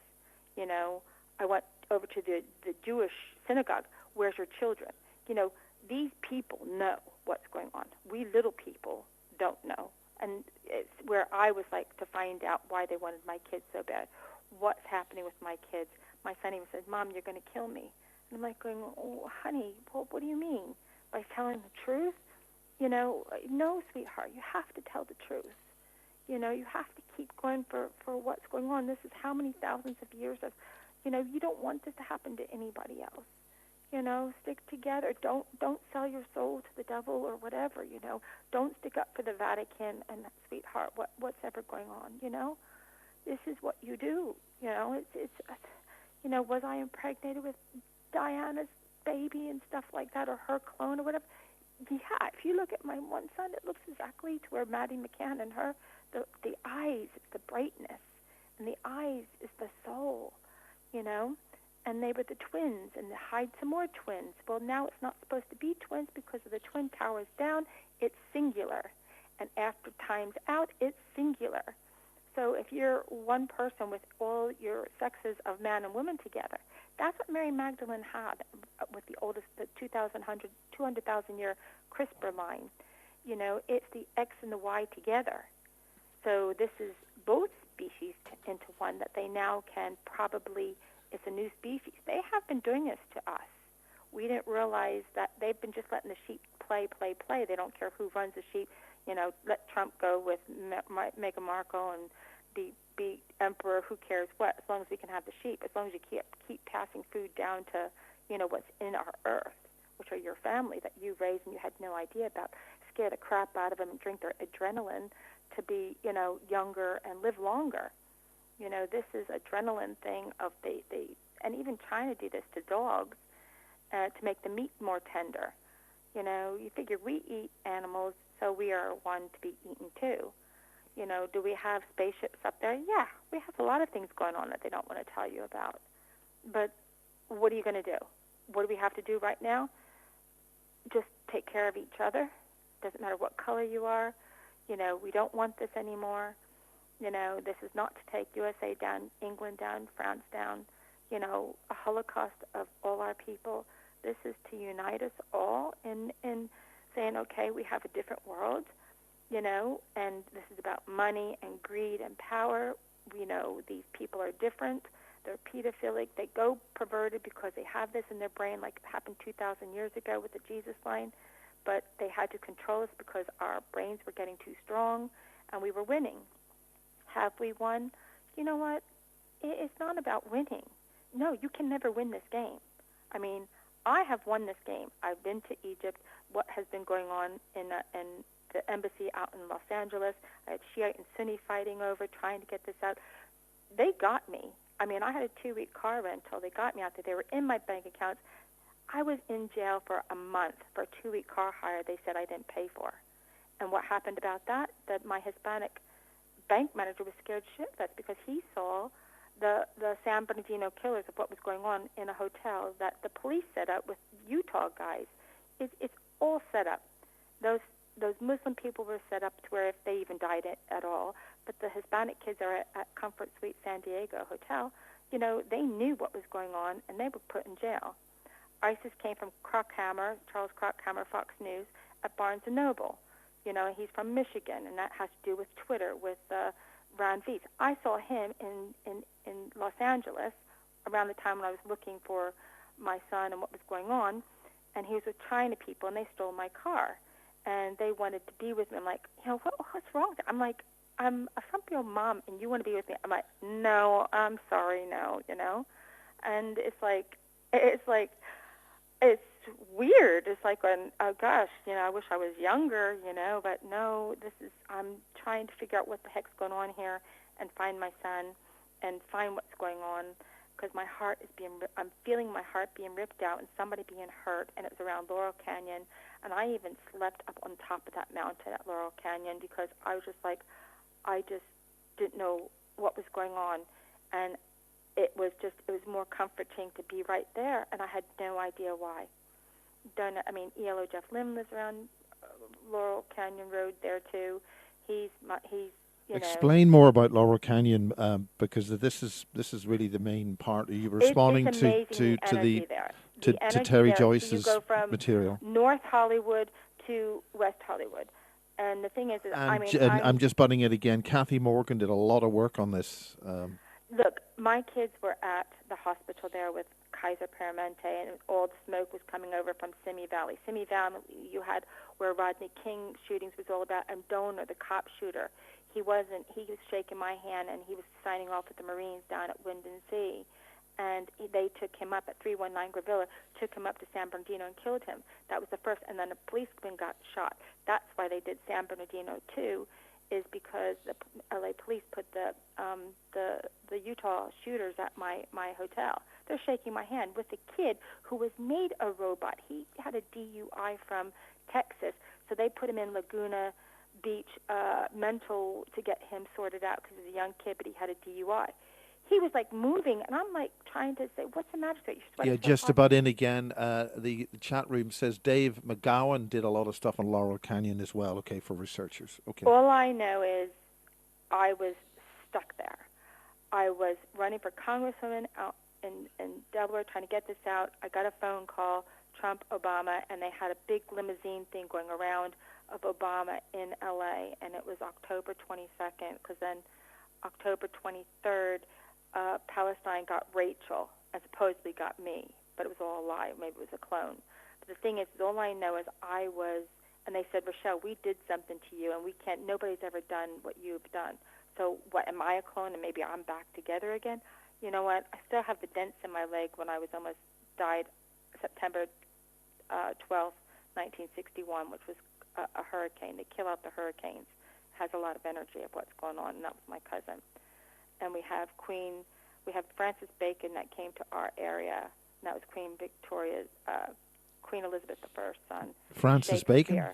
You know, I went over to the Jewish synagogue. Where's your children? You know, these people know what's going on. We little people don't know. And it's where I was like to find out why they wanted my kids so bad. What's happening with my kids? My son even said, Mom, you're going to kill me. And I'm like going, oh, honey, what do you mean? By telling the truth? You know, no, sweetheart, you have to tell the truth. You know, you have to keep going for what's going on. This is how many thousands of years of, you know, you don't want this to happen to anybody else. You know, stick together. Don't sell your soul to the devil or whatever, you know. Don't stick up for the Vatican and, sweetheart, what's ever going on, you know. This is what you do, you know. It's you know, was I impregnated with Diana's baby and stuff like that, or her clone or whatever? Yeah, if you look at my one son, it looks exactly to where Maddie McCann and her, the eyes, it's the brightness, and the eyes is the soul, you know. And they were the twins, and they hide some more twins. Well, now it's not supposed to be twins because of the twin towers down. It's singular. And after time's out, it's singular. So if you're one person with all your sexes of man and woman together, that's what Mary Magdalene had with the oldest, the 200,000-year CRISPR line. You know, it's the X and the Y together. So this is both species into one that they now can probably, it's a new species. They have been doing this to us. We didn't realize that they've been just letting the sheep play. They don't care who runs the sheep. let Trump go with Meghan Markle and be emperor. Who cares what? As long as we can have the sheep. As long as you keep passing food down to, what's in our earth, which are your family that you raised and you had no idea about. Scare the crap out of them and drink their adrenaline to be, younger and live longer. This is adrenaline thing of and even China do this to dogs to make the meat more tender. You figure we eat animals, so we are one to be eaten too. Do we have spaceships up there? Yeah, we have a lot of things going on that they don't want to tell you about. But what are you going to do? What do we have to do right now? Just take care of each other. Doesn't matter what color you are. We don't want this anymore. This is not to take USA down, England down, France down, a holocaust of all our people. This is to unite us all in saying, okay, we have a different world, and this is about money and greed and power. These people are different. They're pedophilic. They go perverted because they have this in their brain, like it happened 2,000 years ago with the Jesus line. But they had to control us because our brains were getting too strong, and we were winning. Have we won? You know what? It's not about winning. No, you can never win this game. I mean, I have won this game. I've been to Egypt. What has been going on in the embassy out in Los Angeles, I had Shiite and Sunni fighting over trying to get this out. They got me. I mean, I had a 2-week car rental. They got me out there. They were in my bank accounts. I was in jail for a month for a 2-week car hire they said I didn't pay for. And what happened about that? That my Hispanic bank manager was scared shitless because he saw the San Bernardino killers of what was going on in a hotel that the police set up with Utah guys. It's all set up. Those Muslim people were set up to where if they even died at all, but the Hispanic kids are at Comfort Suite San Diego Hotel. They knew what was going on, and they were put in jail. ISIS came from Charles Crockhammer, Fox News, at Barnes & Noble. He's from Michigan, and that has to do with Twitter, with Ron Veets. I saw him in Los Angeles around the time when I was looking for my son and what was going on, and he was with China people, and they stole my car. And they wanted to be with me. I'm like, what's wrong? I'm like, I'm a Trump-your mom, and you want to be with me? I'm like, no, I'm sorry, no, And it's weird. It's like, oh gosh, I wish I was younger, but no, I'm trying to figure out what the heck's going on here and find my son and find what's going on, because I'm feeling my heart being ripped out and somebody being hurt, and it was around Laurel Canyon, and I even slept up on top of that mountain at Laurel Canyon because I was just like, I just didn't know what was going on, and it was more comforting to be right there, and I had no idea why. ELO Jeff Lim lives around Laurel Canyon Road there too. Explain more about Laurel Canyon, because this is really the main part. Are you responding to Terry Joyce's material? North Hollywood to West Hollywood, and the thing is, I'm just butting it again. Kathy Morgan did a lot of work on this. Look, my kids were at the hospital there with Kaiser Permanente, and all the smoke was coming over from Simi Valley. Simi Valley, you had where Rodney King shootings was all about, and Donor, the cop shooter. He was shaking my hand, and he was signing off with the Marines down at Winden Sea. And they took him up at 319 Gravilla, took him up to San Bernardino and killed him. That was the first, and then a policeman got shot. That's why they did San Bernardino too, is because the LA police put the Utah shooters at my hotel. They're shaking my hand with a kid who was made a robot. He had a DUI from Texas, so they put him in Laguna Beach mental to get him sorted out because he was a young kid, but he had a DUI. He was like moving, and I'm like trying to say, "What's the matter?" Yeah, just about in again. The chat room says Dave McGowan did a lot of stuff on Laurel Canyon as well. Okay, for researchers. Okay. All I know is I was stuck there. I was running for congresswoman out in Delaware trying to get this out. I got a phone call, Trump, Obama, and they had a big limousine thing going around of Obama in L.A., and it was October 22nd, because then October 23rd, Palestine got Rachel and supposedly got me, but it was all a lie. Maybe it was a clone. But the thing is, all I know is I was And they said, Rochelle, we did something to you, and nobody's ever done what you've done. So what, am I a clone, and maybe I'm back together again? You know what? I still have the dents in my leg when I was almost died September 12th, 1961, which was a hurricane. They kill out the hurricanes. It has a lot of energy of what's going on, and that was my cousin. And we have Francis Bacon that came to our area, and that was Queen Elizabeth I's son. Francis Bacon?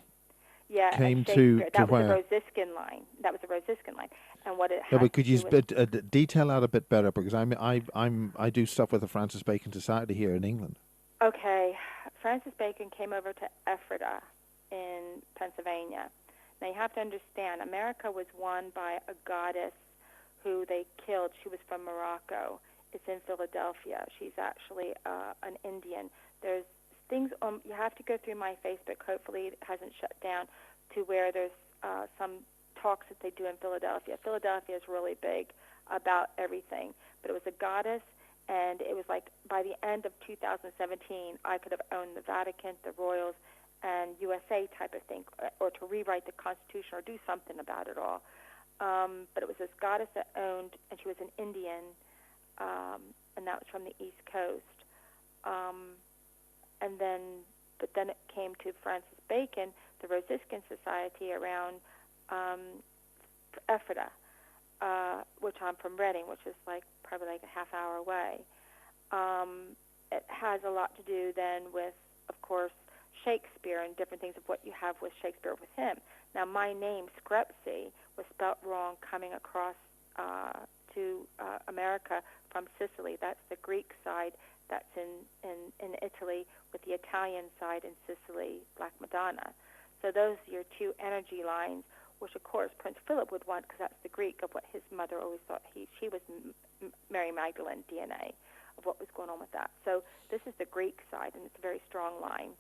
Yeah, came to that was where? a Rosickan line. That was a Rosickan line, and what it had. Yeah, but could you with, detail that a bit better? Because I do stuff with the Francis Bacon Society here in England. Okay, Francis Bacon came over to Ephrata in Pennsylvania. Now you have to understand, America was won by a goddess who they killed. She was from Morocco. It's in Philadelphia. She's actually an Indian. There's things you have to go through my Facebook. Hopefully it hasn't shut down, to where there's some talks that they do in Philadelphia. Philadelphia is really big about everything, but it was a goddess, and it was like by the end of 2017, I could have owned the Vatican, the Royals, and USA type of thing, or to rewrite the Constitution or do something about it all. But it was this goddess that owned, and she was an Indian, and that was from the East Coast. But then it came to Francis Bacon, the Rosickan Society around Ephrata, which I'm from Reading, which is probably a half hour away. It has a lot to do then with, of course, Shakespeare and different things of what you have with Shakespeare with him. Now, my name, Skrepsi, was spelt wrong coming across to America from Sicily. That's the Greek side. That's in Italy, with the Italian side in Sicily, Black Madonna. So those are your two energy lines, which, of course, Prince Philip would want, because that's the Greek of what his mother always thought. She was Mary Magdalene DNA of what was going on with that. So this is the Greek side, and it's a very strong line.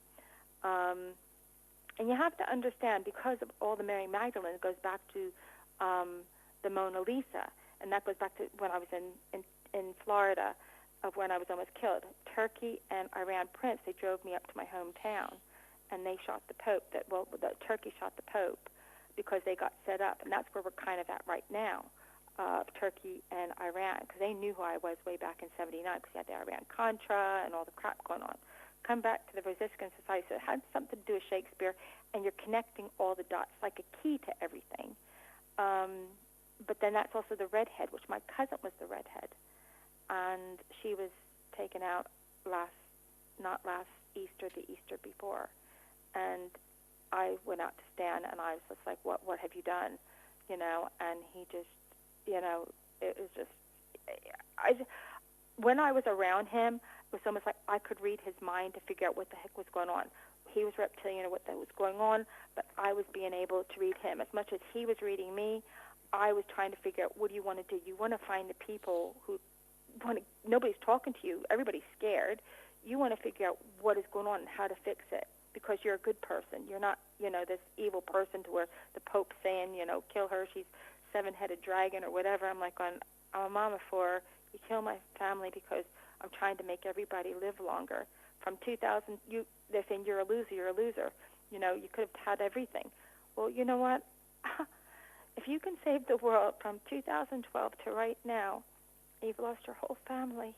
And you have to understand, because of all the Mary Magdalene, it goes back to the Mona Lisa, and that goes back to when I was in Florida, of when I was almost killed. Turkey and Iran Prince, they drove me up to my hometown, and they shot the Pope. The Turkey shot the Pope because they got set up, and that's where we're kind of at right now, Turkey and Iran, because they knew who I was way back in '79, because you had the Iran-Contra and all the crap going on. Come back to the Rosickan Society, so it had something to do with Shakespeare, and you're connecting all the dots, like a key to everything. But then that's also the redhead, which my cousin was the redhead. And she was taken out not last Easter, the Easter before. And I went out to Stan, and I was just like, what have you done? And he just, it was just, when I was around him, it was almost like I could read his mind to figure out what the heck was going on. He was reptilian, or what was going on, but I was being able to read him. As much as he was reading me, I was trying to figure out, what do you want to do? You want to find the people who nobody's talking to you. Everybody's scared. You want to figure out what is going on and how to fix it, because you're a good person. You're not, this evil person to where the Pope's saying, kill her. She's seven-headed dragon or whatever. I'm like, I'm a mama for you kill my family because I'm trying to make everybody live longer. From 2000, they're saying you're a loser. You're a loser. You could have had everything. Well, you know what? If you can save the world from 2012 to right now, you've lost your whole family.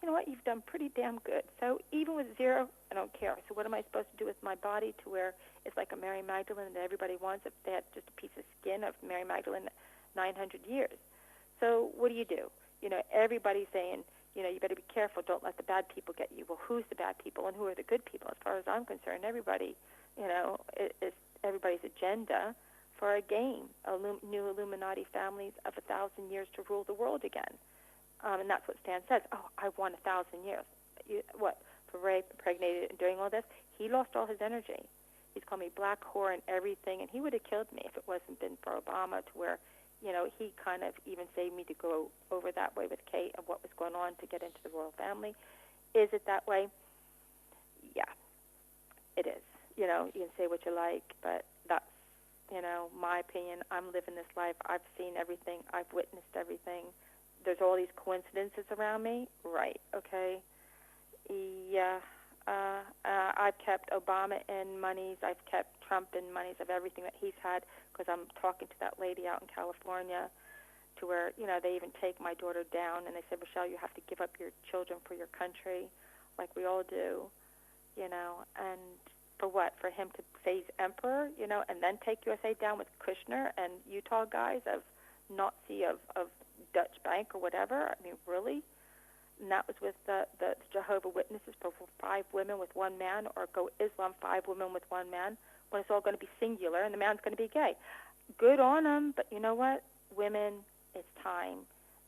You know what? You've done pretty damn good. So even with zero, I don't care. So what am I supposed to do with my body to where it's like a Mary Magdalene that everybody wants if they had just a piece of skin of Mary Magdalene 900 years? So what do? Everybody's saying, you better be careful. Don't let the bad people get you. Well, who's the bad people and who are the good people? As far as I'm concerned, everybody, is everybody's agenda for a game, new Illuminati families of 1,000 years to rule the world again. And that's what Stan says. Oh, I won 1,000 years. For rape, impregnated, and doing all this? He lost all his energy. He's called me black whore and everything, and he would have killed me if it wasn't been for Obama, to where, he kind of even saved me to go over that way with Kate and what was going on to get into the royal family. Is it that way? Yeah, it is. You can say what you like, but that's, my opinion. I'm living this life. I've seen everything. I've witnessed everything. There's all these coincidences around me. Right, okay. Yeah, I've kept Obama in monies. I've kept Trump in monies of everything that he's had, because I'm talking to that lady out in California, to where, they even take my daughter down, and they said, Michelle, you have to give up your children for your country, like we all do, and for what? For him to say he's emperor, and then take USA down with Kushner and Utah guys of Nazi of Dutch Bank or whatever? I mean, really? And that was with the Jehovah Witnesses for 5 women with 1 man, or go Islam, 5 women with 1 man, when it's all going to be singular and the man's going to be gay. Good on them, but you know what? Women, it's time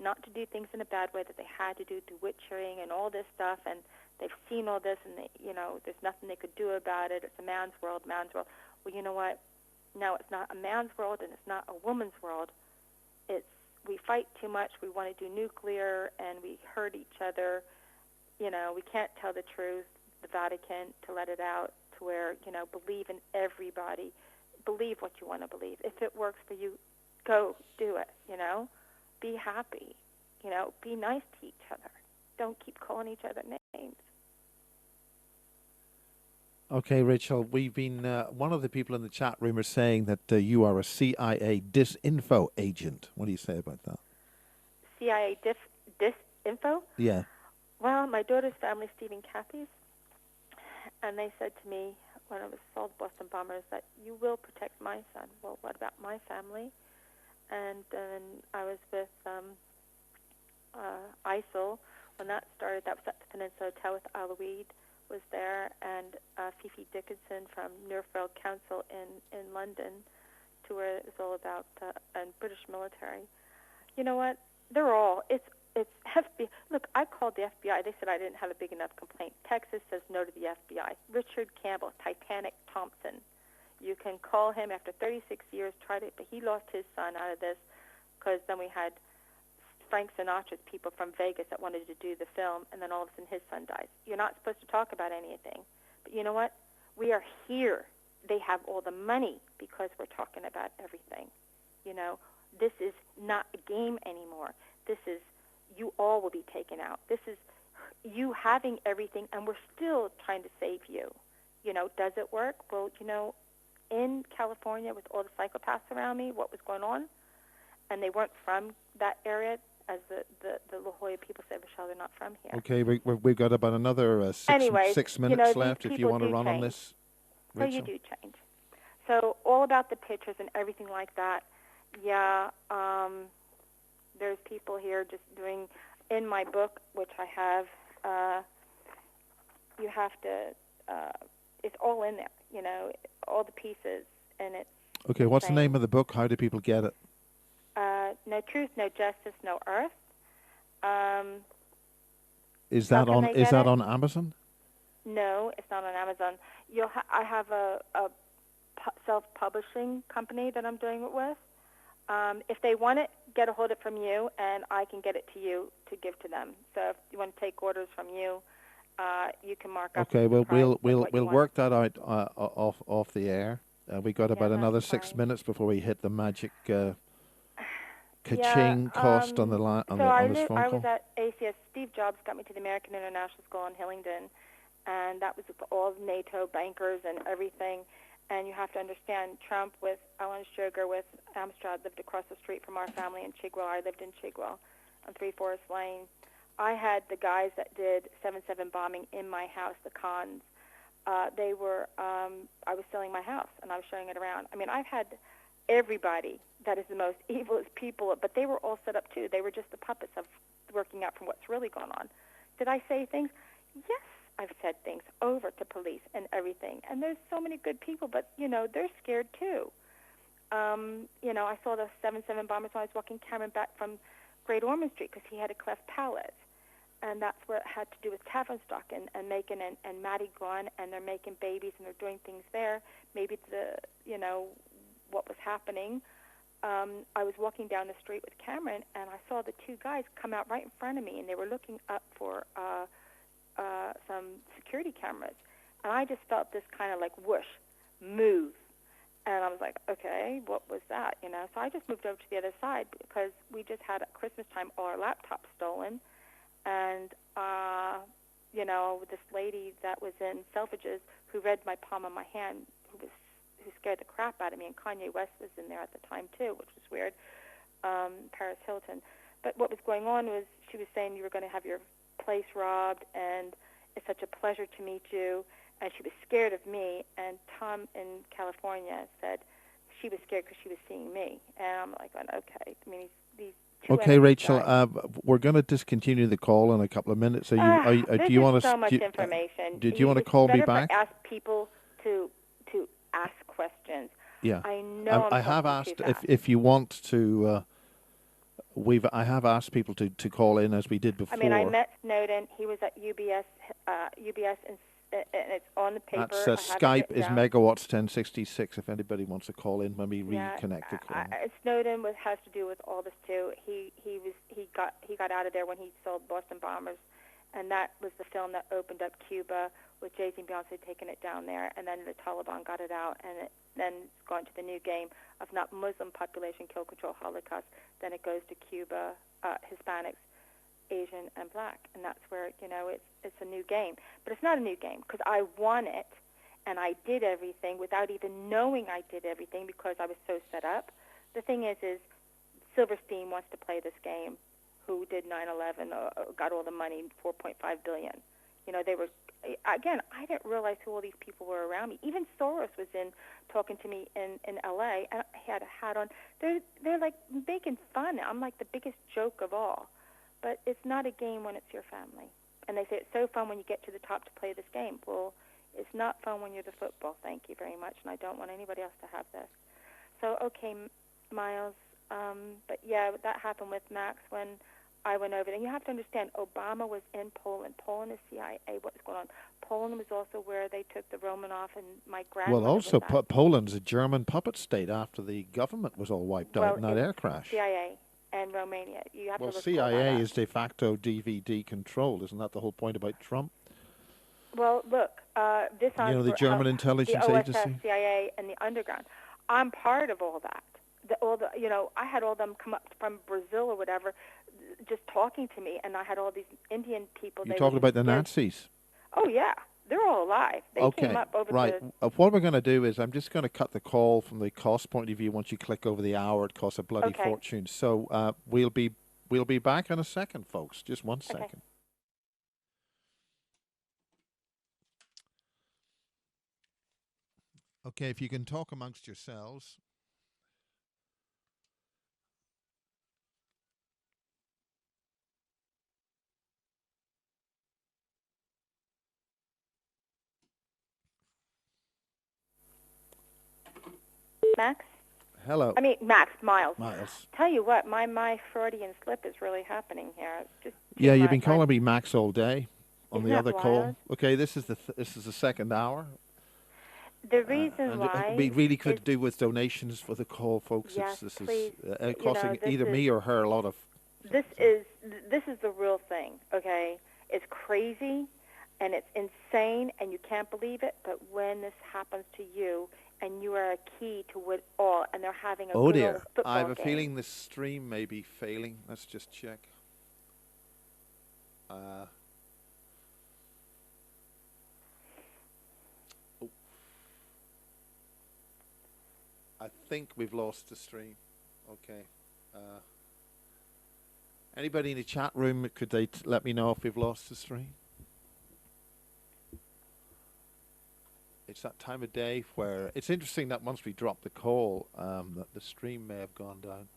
not to do things in a bad way that they had to do through witchering and all this stuff, and they've seen all this, and there's nothing they could do about it. It's a man's world. Well, you know what? No, it's not a man's world, and it's not a woman's world. We fight too much. We want to do nuclear, and we hurt each other. We can't tell the truth. The Vatican, to let it out, to where, believe in everybody. Believe what you want to believe. If it works for you, go do it, Be happy, Be nice to each other. Don't keep calling each other names. Okay, Rachel, we've been, one of the people in the chat room are saying that you are a CIA disinfo agent. What do you say about that? CIA disinfo? Yeah. Well, my daughter's family, Stephen Cathy's, and they said to me when I was sold Boston Bombers that you will protect my son. Well, what about my family? And then I was with ISIL when that started. That was at the Peninsula Hotel with Aloid was there, and Fifi Dickinson from Neufeld Council in London, to where it was all about and British military. You know what? They're all it's FBI. Look, I called the FBI. They said I didn't have a big enough complaint. Texas says no to the FBI. Richard Campbell, Titanic Thompson. You can call him after 36 years. But he lost his son out of this, because then we had Frank Sinatra's people from Vegas that wanted to do the film, and then all of a sudden his son dies. You're not supposed to talk about anything. But you know what? We are here. They have all the money because we're talking about everything. This is not a game anymore. This is, you all will be taken out. This is you having everything, and we're still trying to save you. Does it work? Well, in California with all the psychopaths around me, what was going on, and they weren't from that area, as the La Jolla people say, Michelle, they're not from here. Okay, we've got about another 6 minutes left if you want to run change. On this, Rachel. So you do change. So all about the pictures and everything like that, yeah, there's people here just doing, in my book, which I have, you have to, it's all in there, all the pieces, and it's okay, what's the name of the book? How do people get it? No Truth, No Justice, No Earth. Is that on Amazon? No, it's not on Amazon. I have a self-publishing company that I'm doing it with. If they want it, get a hold of it from you, and I can get it to you to give to them. So if you want to take orders from you, you can mark up. Okay, well we'll work that out off the air. We got about another 6 minutes before we hit the magic ka-ching cost on the line on this phone call. I was at ACS. Steve Jobs got me to the American International School in Hillingdon, and that was with all NATO bankers and everything. And you have to understand, Trump with Alan Sugar with Amstrad lived across the street from our family in Chigwell. I lived in Chigwell on 3 Forest Lane. I had the guys that did 7/7 bombing in my house, the cons. They were, I was selling my house, and I was showing it around. I mean, I've had everybody that is the most evilest people, but they were all set up too. They were just the puppets of working out from what's really going on. Did I say things? Yes, I've said things over to police and everything. And there's so many good people, but, they're scared too. I saw the 7/7 bombers when I was walking Cameron back from Great Ormond Street because he had a cleft palate. And that's what it had to do with Tavistock and Macon and Matty Gone, and they're making babies and they're doing things there. Maybe what was happening. I was walking down the street with Cameron, and I saw the 2 guys come out right in front of me, and they were looking up for some security cameras. And I just felt this kind of like whoosh, move. And I was like, okay, what was that? So I just moved over to the other side because we just had at Christmas time all our laptops stolen. And, this lady that was in Selfridges who read my palm of my hand, who scared the crap out of me, and Kanye West was in there at the time too, which was weird. Paris Hilton. But what was going on was she was saying you were going to have your place robbed, and it's such a pleasure to meet you. And she was scared of me. And Tom in California said she was scared because she was seeing me. And I'm like, okay. I mean, these two. Okay, Rachel, we're going to discontinue the call in a couple of minutes. Do you want to? So much information. Did you want to call me back? Ask people to ask questions. Yeah, I know. I have asked if you want to. I have asked people to call in as we did before. I mean, I met Snowden. He was at UBS, and it's on the paper. That's Skype is megawatts 1066. If anybody wants to call in when we reconnect the call. Snowden has to do with all this too. He got out of there when he sold Boston Bombers, and that was the film that opened up Cuba with Jay-Z and Beyonce taking it down there, and then the Taliban got it out, and then it's gone to the new game of not Muslim population kill control Holocaust. Then it goes to Cuba, Hispanics, Asian, and Black, and that's where it's a new game. But it's not a new game because I won it, and I did everything without even knowing I did everything because I was so set up. The thing is Silverstein wants to play this game. Who did 9/11? Got all the money, $4.5 billion. They were. Again, I didn't realize who all these people were around me. Even Soros was talking to me in L.A., and I had a hat on. They're like making fun. I'm like the biggest joke of all. But it's not a game when it's your family. And they say it's so fun when you get to the top to play this game. Well, it's not fun when you're the football. Thank you very much, and I don't want anybody else to have this. So, okay, Miles. But, yeah, that happened with Max when I went over there. And you have to understand, Obama was in Poland. Poland is CIA. What's going on? Poland was also where they took the Romanov and my grandmother. Well, also Poland's a German puppet state after the government was all wiped out in that air crash. CIA and Romania. You have to look CIA is de facto DVD controlled. Isn't that the whole point about Trump? Well, look, this on the German intelligence the agency, CIA, and the underground. I'm part of all that. I had all them come up from Brazil or whatever, just talking to me, and I had all these Indian people. You're talking about the Nazis? Oh yeah, they're all alive. They came up over What we're going to do is I'm just going to cut the call from the cost point of view. Once you click over the hour, it costs a bloody fortune. So we'll be back in a second, folks. Just one second. Okay, if you can talk amongst yourselves. Max? Hello. I mean, Max, Miles. Miles. Tell you what, my Freudian slip is really happening here. You've been calling me Max all day on the other call. Wild? Okay, this is the second hour. The reason why we really could do with donations for the call, folks. Yes, this please. is costing either me or her a lot of. This is the real thing. Okay, it's crazy, and it's insane, and you can't believe it. But when this happens to you, and you are a key to it all, and they're having a good old football I have a game. feeling this stream may be failing. Let's just check. I think we've lost the stream. Okay. Anybody in the chat room, could they let me know if we've lost the stream? It's that time of day where it's interesting that once we drop the call, that the stream may have gone down.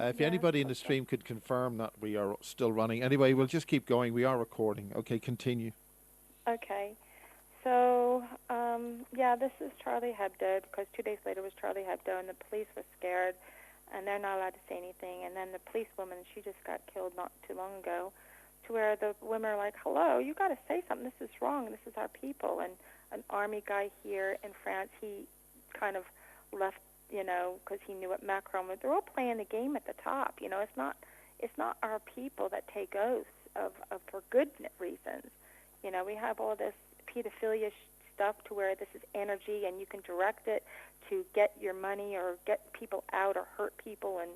If anybody in the stream could confirm that we are still running. Anyway, we'll just keep going. We are recording. Okay, continue. Okay. So, this is Charlie Hebdo, because 2 days later was Charlie Hebdo, and the police were scared, and they're not allowed to say anything. And then the policewoman, she just got killed not too long ago, to where the women are like, hello, you got to say something. This is wrong. This is our people. And an army guy here in France, he kind of left, because he knew what Macron was. They're all playing the game at the top. It's not our people that take oaths of for good reasons. We have all this pedophilia stuff to where this is energy, and you can direct it to get your money or get people out or hurt people and,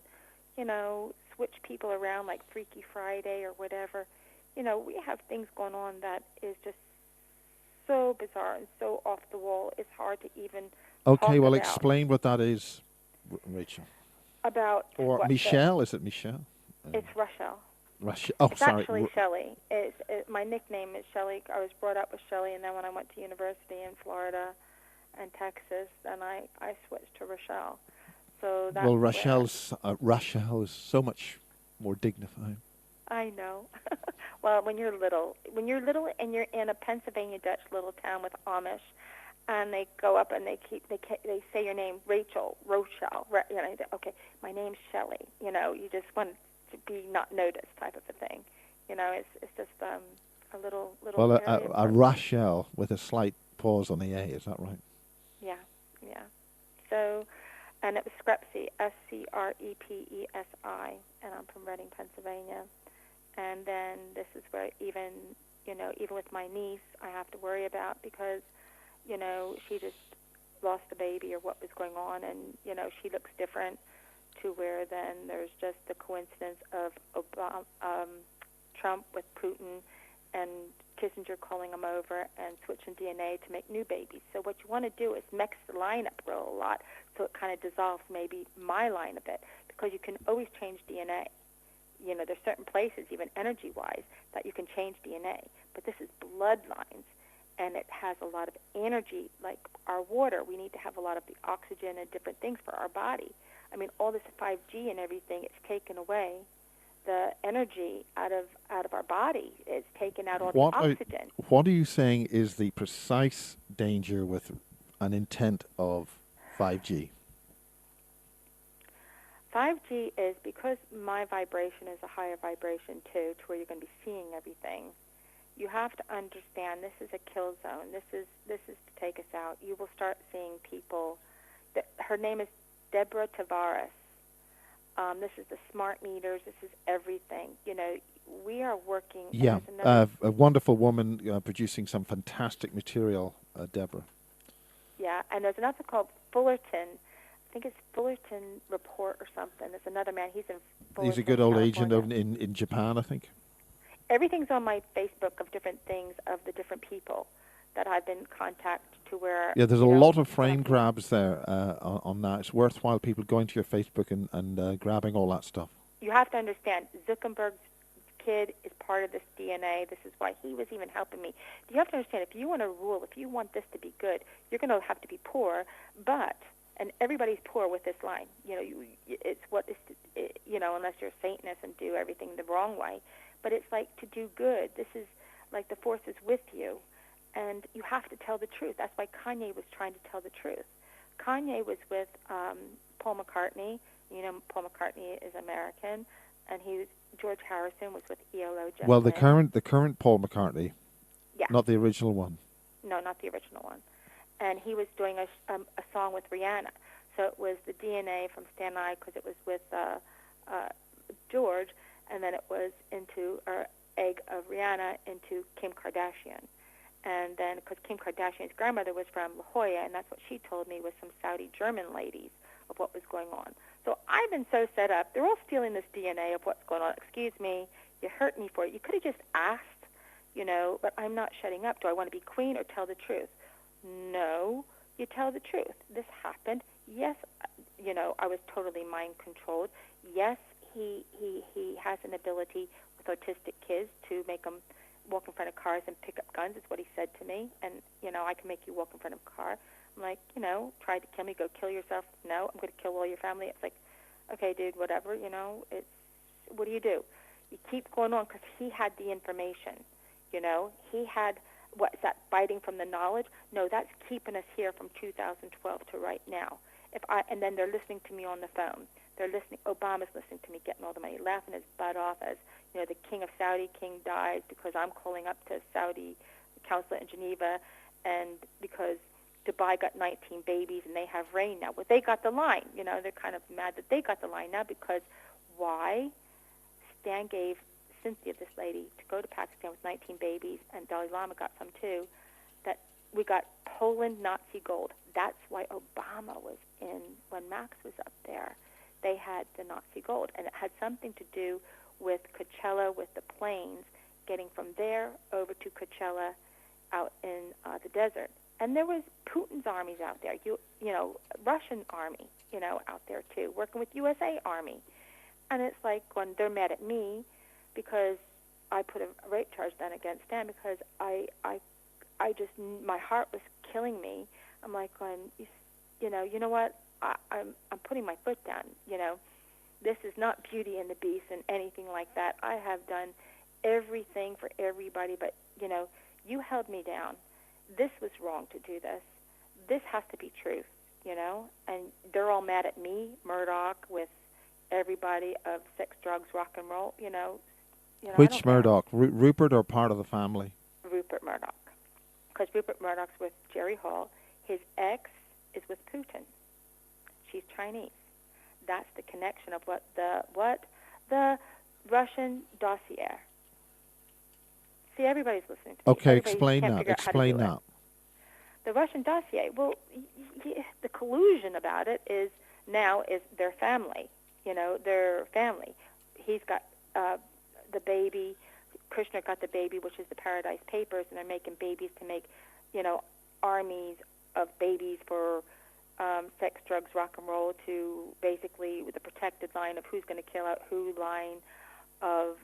switch people around like Freaky Friday or whatever. we have things going on that is just so bizarre and so off the wall. It's hard to even Okay, talk well, about. explain what that is, Rachel. About Or what Michelle, is it Michelle? it's Rochelle. Oh, It's sorry. actually Shelley. My nickname is Shelley. I was brought up with Shelley, and then when I went to university in Florida and Texas, then I switched to Rochelle. So that's Well, where Rochelle is so much more dignified. I know. Well, when you're little and you're in a Pennsylvania Dutch little town with Amish, and they go up and they say your name, Rachel, Rochelle. Okay, my name's Shelley. You just want to be not noticed type of a thing. It's just a little. Well, area a Rochelle with a slight pause on the A, is that right? Yeah. So, and it was Screpsey, Screpesi, and I'm from Reading, Pennsylvania. And then this is where even with my niece, I have to worry about because, she just lost a baby or what was going on, and, she looks different to where then there's just the coincidence of Trump with Putin and Kissinger calling them over and switching DNA to make new babies. So what you want to do is mix the line up real a lot so it kind of dissolves maybe my line a bit, because you can always change DNA. There's certain places, even energy-wise, that you can change DNA. But this is bloodlines, and it has a lot of energy, like our water. We need to have a lot of the oxygen and different things for our body. I mean, all this 5G and everything, it's taken away the energy out of our body. It's taken out all the oxygen. What are you saying is the precise danger with an intent of 5G? 5G is because my vibration is a higher vibration too, to where you're going to be seeing everything. You have to understand this is a kill zone. This is to take us out. You will start seeing people. Her name is Deborah Tavares. This is the smart meters. This is everything. We are working. Yeah, a wonderful woman producing some fantastic material, Deborah. Yeah, and there's another called Fullerton. I think it's Fullerton Report or something. There's another man. He's in Fullerton, He's a good old agent California. in Japan, I think. Everything's on my Facebook of different things of the different people that I've been contacted to where... Yeah, there's a lot of frame grabs there on that. It's worthwhile people going to your Facebook and grabbing all that stuff. You have to understand, Zuckerberg's kid is part of this DNA. This is why he was even helping me. You have to understand, if you want to rule, if you want this to be good, you're going to have to be poor, and everybody's poor with this line. It's what is, unless you're a Satanist and do everything the wrong way. But it's like to do good. This is like the force is with you, and you have to tell the truth. That's why Kanye was trying to tell the truth. Kanye was with Paul McCartney. Paul McCartney is American, and George Harrison was with ELO. Jeff Well, Lynne. the current Paul McCartney, Yeah. not the original one. No, not the original one. And he was doing a song with Rihanna. So it was the DNA from Stan I, because it was with George, and then it was into egg of Rihanna into Kim Kardashian. And then, because Kim Kardashian's grandmother was from La Jolla, and that's what she told me was some Saudi German ladies of what was going on. So I've been so set up. They're all stealing this DNA of what's going on. Excuse me, you hurt me for it. You could have just asked, but I'm not shutting up. Do I want to be queen or tell the truth? No, you tell the truth. This happened. Yes, I was totally mind-controlled. Yes, he has an ability with autistic kids to make them walk in front of cars and pick up guns, is what he said to me. And, I can make you walk in front of a car. I'm like, tried to kill me, go kill yourself. No, I'm going to kill all your family. It's like, okay, dude, whatever, it's, what do? You keep going on, because he had the information, He had, what's that, biting from the knowledge? No, that's keeping us here from 2012 to right now. And then they're listening to me on the phone. They're listening. Obama's listening to me, getting all the money, laughing his butt off as, the king of Saudi king dies because I'm calling up to Saudi consulate in Geneva, and because Dubai got 19 babies and they have rain now. Well, they got the line. They're kind of mad that they got the line now, because why? Stan gave Cynthia, this lady, to go to Pakistan with 19 babies, and Dalai Lama got some too, that we got Poland Nazi gold. That's why Obama was in, when Max was up there, they had the Nazi gold. And it had something to do with Coachella, with the planes, getting from there over to Coachella out in the desert. And there was Putin's armies out there, you know, Russian army, you know, out there too, working with USA Army. And it's like when they're mad at me because I put a rape charge down against them because I just, my heart was killing me. I'm like, you know what? I'm putting my foot down. You know, this is not Beauty and the Beast and anything like that. I have done everything for everybody, but you know, you held me down. This was wrong to do this. This has to be truth. You know, and they're all mad at me, Murdoch, with everybody of sex, drugs, rock and roll. You know Which Murdoch? Rupert or part of the family? Rupert Murdoch, because Rupert Murdoch's with Jerry Hall. His ex is with Putin. She's Chinese. That's the connection of what the Russian dossier. See, everybody's listening to me. Okay, Everybody explain can't that. figure out how to Explain do it. that. The Russian dossier. Well, the collusion about it is now is their family. You know, their family. He's got the baby. Kushner got the baby, which is the Paradise Papers, and they're making babies to make, you know, armies of babies for sex, drugs, rock and roll, to basically the protected line of who's going to kill out who line of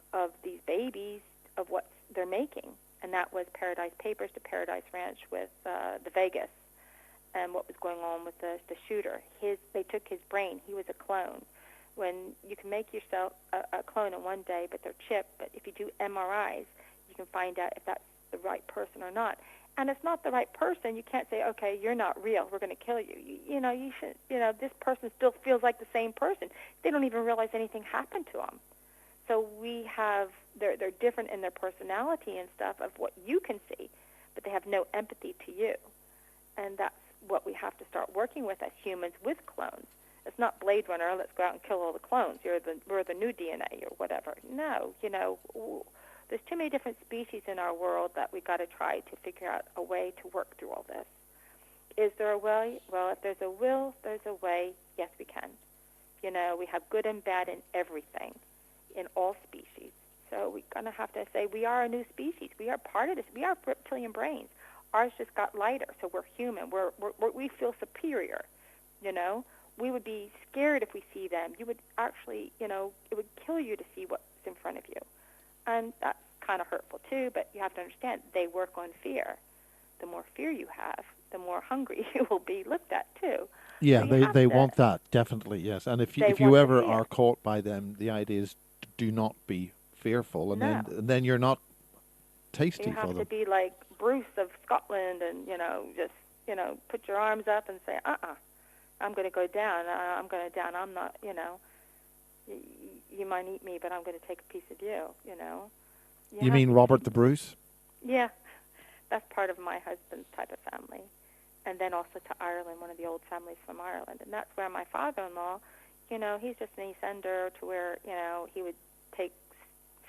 these babies of what they're making. And that was Paradise Papers to Paradise Ranch with the Vegas and what was going on with the shooter. They took his brain. He was a clone. When you can make yourself a clone in one day, but they're chipped. But if you do MRIs, you can find out if that's the right person or not. And if not the right person, you can't say, okay, you're not real, we're going to kill you. You should, this person still feels like the same person. They don't even realize anything happened to them. So they're different in their personality and stuff of what you can see, but they have no empathy to you. And that's what we have to start working with as humans with clones. It's not Blade Runner, let's go out and kill all the clones. We're the new DNA or whatever. No, there's too many different species in our world that we got to try to figure out a way to work through all this. Is there a way? Well, if there's a will, there's a way. Yes, we can. We have good and bad in everything, in all species. So we're going to have to say we are a new species. We are part of this. We are reptilian brains. Ours just got lighter, so we're human. We feel superior, We would be scared if we see them. You would actually, it would kill you to see what's in front of you. And that's kind of hurtful too, but you have to understand they work on fear. The more fear you have, the more hungry you will be looked at too. Yeah, So they want that, definitely, yes. And if you ever are caught by them, the idea is do not be fearful, and then you're not tasty for them. You have to be like Bruce of Scotland and, just, put your arms up and say, I'm going to go down. I'm going to down. I'm not, you might eat me, but I'm going to take a piece of you, You mean Robert the Bruce? Yeah. That's part of my husband's type of family. And then also to Ireland, one of the old families from Ireland. And that's where my father-in-law, he's just an East Ender to where, he would take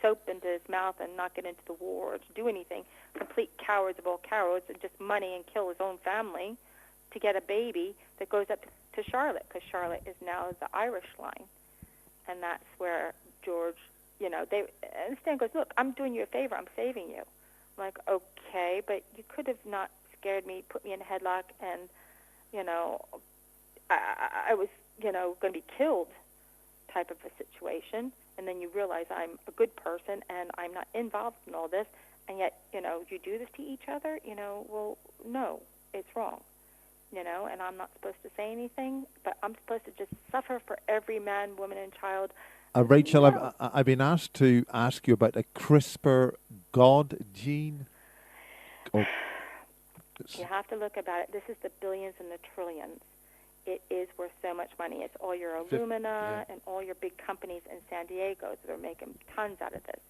soap into his mouth and not get into the war or to do anything. Complete cowards of all cowards, and just money and kill his own family to get a baby that goes up to Charlotte, because Charlotte is now the Irish line. And that's where George, and Stan goes, look, I'm doing you a favor. I'm saving you. I'm like, okay, but you could have not scared me, put me in a headlock, and, I was, going to be killed type of a situation. And then you realize I'm a good person and I'm not involved in all this, and yet, you do this to each other, well, no, it's wrong. And I'm not supposed to say anything, but I'm supposed to just suffer for every man, woman, and child. Rachel, no. I've been asked to ask you about a CRISPR God gene. You have to look about it. This is the billions and the trillions. It is worth so much money. It's all your Illumina and all your big companies in San Diego that are making tons out of this.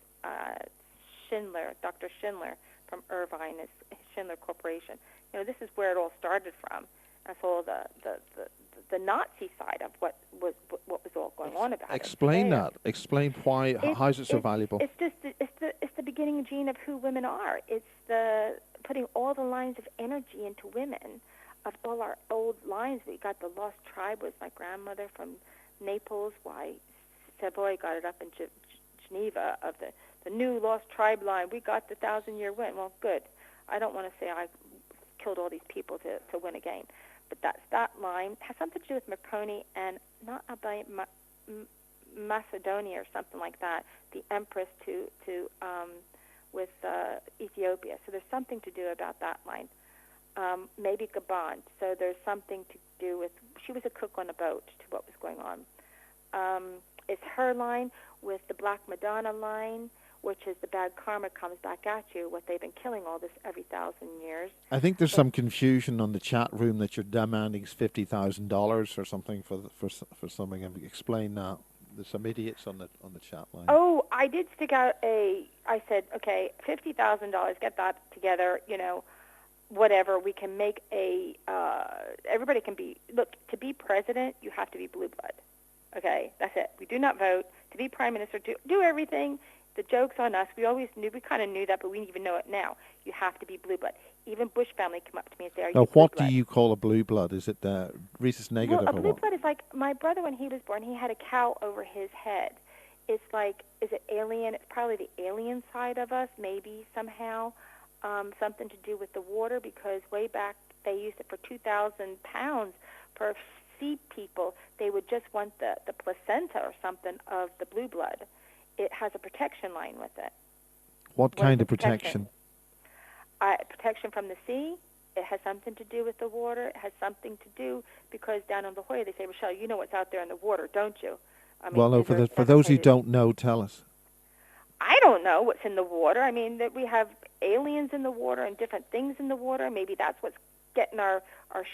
Dr. Schindler from Irvine, is Schindler Corporation. This is where it all started from. That's all the Nazi side of what was all going on about. Explain that. Explain why. How is it so valuable? It's just it's the beginning gene of who women are. It's the putting all the lines of energy into women, of all our old lines. We got the lost tribe was my grandmother from Naples. Why Savoy got it up in Geneva of the the new lost tribe line. We got the 1,000-year win. Well, good. I don't want to say I killed all these people to win a game. But that line. It has something to do with Marconi and not Macedonia or something like that, the empress with Ethiopia. So there's something to do about that line. Maybe Gabon. So there's something to do with, she was a cook on a boat to what was going on. It's her line with the Black Madonna line, which is the bad karma comes back at you, what they've been killing all this every 1,000 years. I think there's some confusion on the chat room that you're demanding $50,000 or something for something. Explain that. There's some idiots on the chat line. Oh, I did stick out I said, okay, $50,000, get that together, whatever. We can make everybody can be, look, to be president, you have to be blue blood. Okay, that's it. We do not vote. To be prime minister, do everything. The joke's on us. We kind of knew that, but we even know it now. You have to be blue blood. Even Bush family come up to me and say, are you now, blue what blood? do you call a blue blood? Is it rhesus negative Well, a or blue what? blood is like my brother when he was born, he had a cow over his head. It's like, is it alien? It's probably the alien side of us, maybe somehow. Something to do with the water, because way back they used it for 2,000 pounds for sea people. They would just want the placenta or something of the blue blood. It has a protection line with it. What kind of protection? Protection from the sea. It has something to do with the water. It has something to do because down on La Jolla they say, Rochelle, you know what's out there in the water, don't you? I mean, well, no. For those who don't know, tell us. I don't know what's in the water. I mean, that we have aliens in the water and different things in the water. Maybe that's what's getting our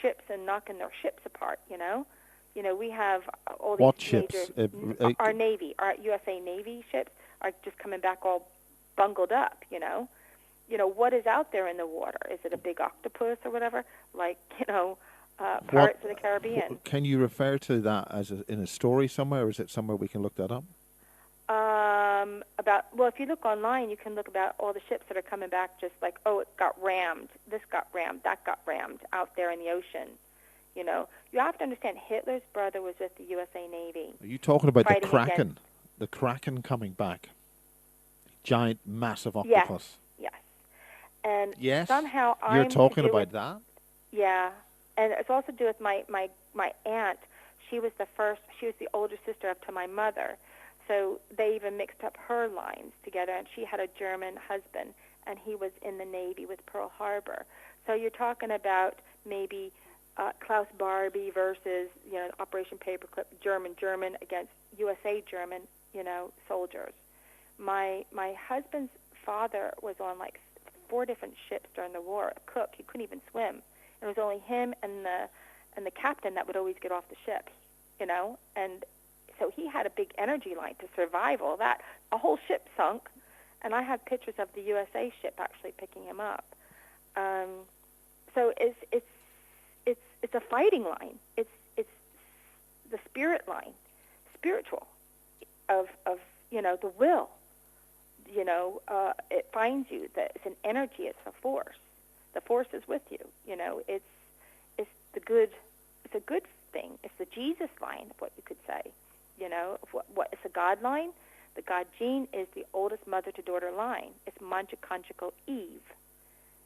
ships and knocking their ships apart. We have all these what major, ships? Our Navy, our USA Navy ships are just coming back all bungled up. What is out there in the water? Is it a big octopus or whatever? Like Pirates of the Caribbean. Can you refer to that in a story somewhere, or is it somewhere we can look that up? If you look online, you can look about all the ships that are coming back, just like, oh, it got rammed, this got rammed, that got rammed out there in the ocean. You have to understand, Hitler's brother was with the USA Navy. Are you talking about the Kraken? Against... The Kraken coming back? Giant, massive octopus. Yes. And yes? somehow You're talking about that? Yeah. And it's also to do with my aunt. She was the older sister up to my mother. So they even mixed up her lines together, and she had a German husband, and he was in the Navy with Pearl Harbor. So you're talking about maybe Klaus Barbie versus, Operation Paperclip, German against USA German, soldiers. My husband's father was on like 4 different ships during the war, a cook. He couldn't even swim. And it was only him and the captain that would always get off the ship, and so he had a big energy line to survive all that. A whole ship sunk, and I have pictures of the USA ship actually picking him up. So it's a fighting line. It's the spirit line, spiritual, of the will. It finds you. That it's an energy. It's a force. The force is with you. It's the good. It's a good thing. It's the Jesus line, what you could say. What is a God line? The God gene is the oldest mother-to-daughter line. It's mitochondrial Eve.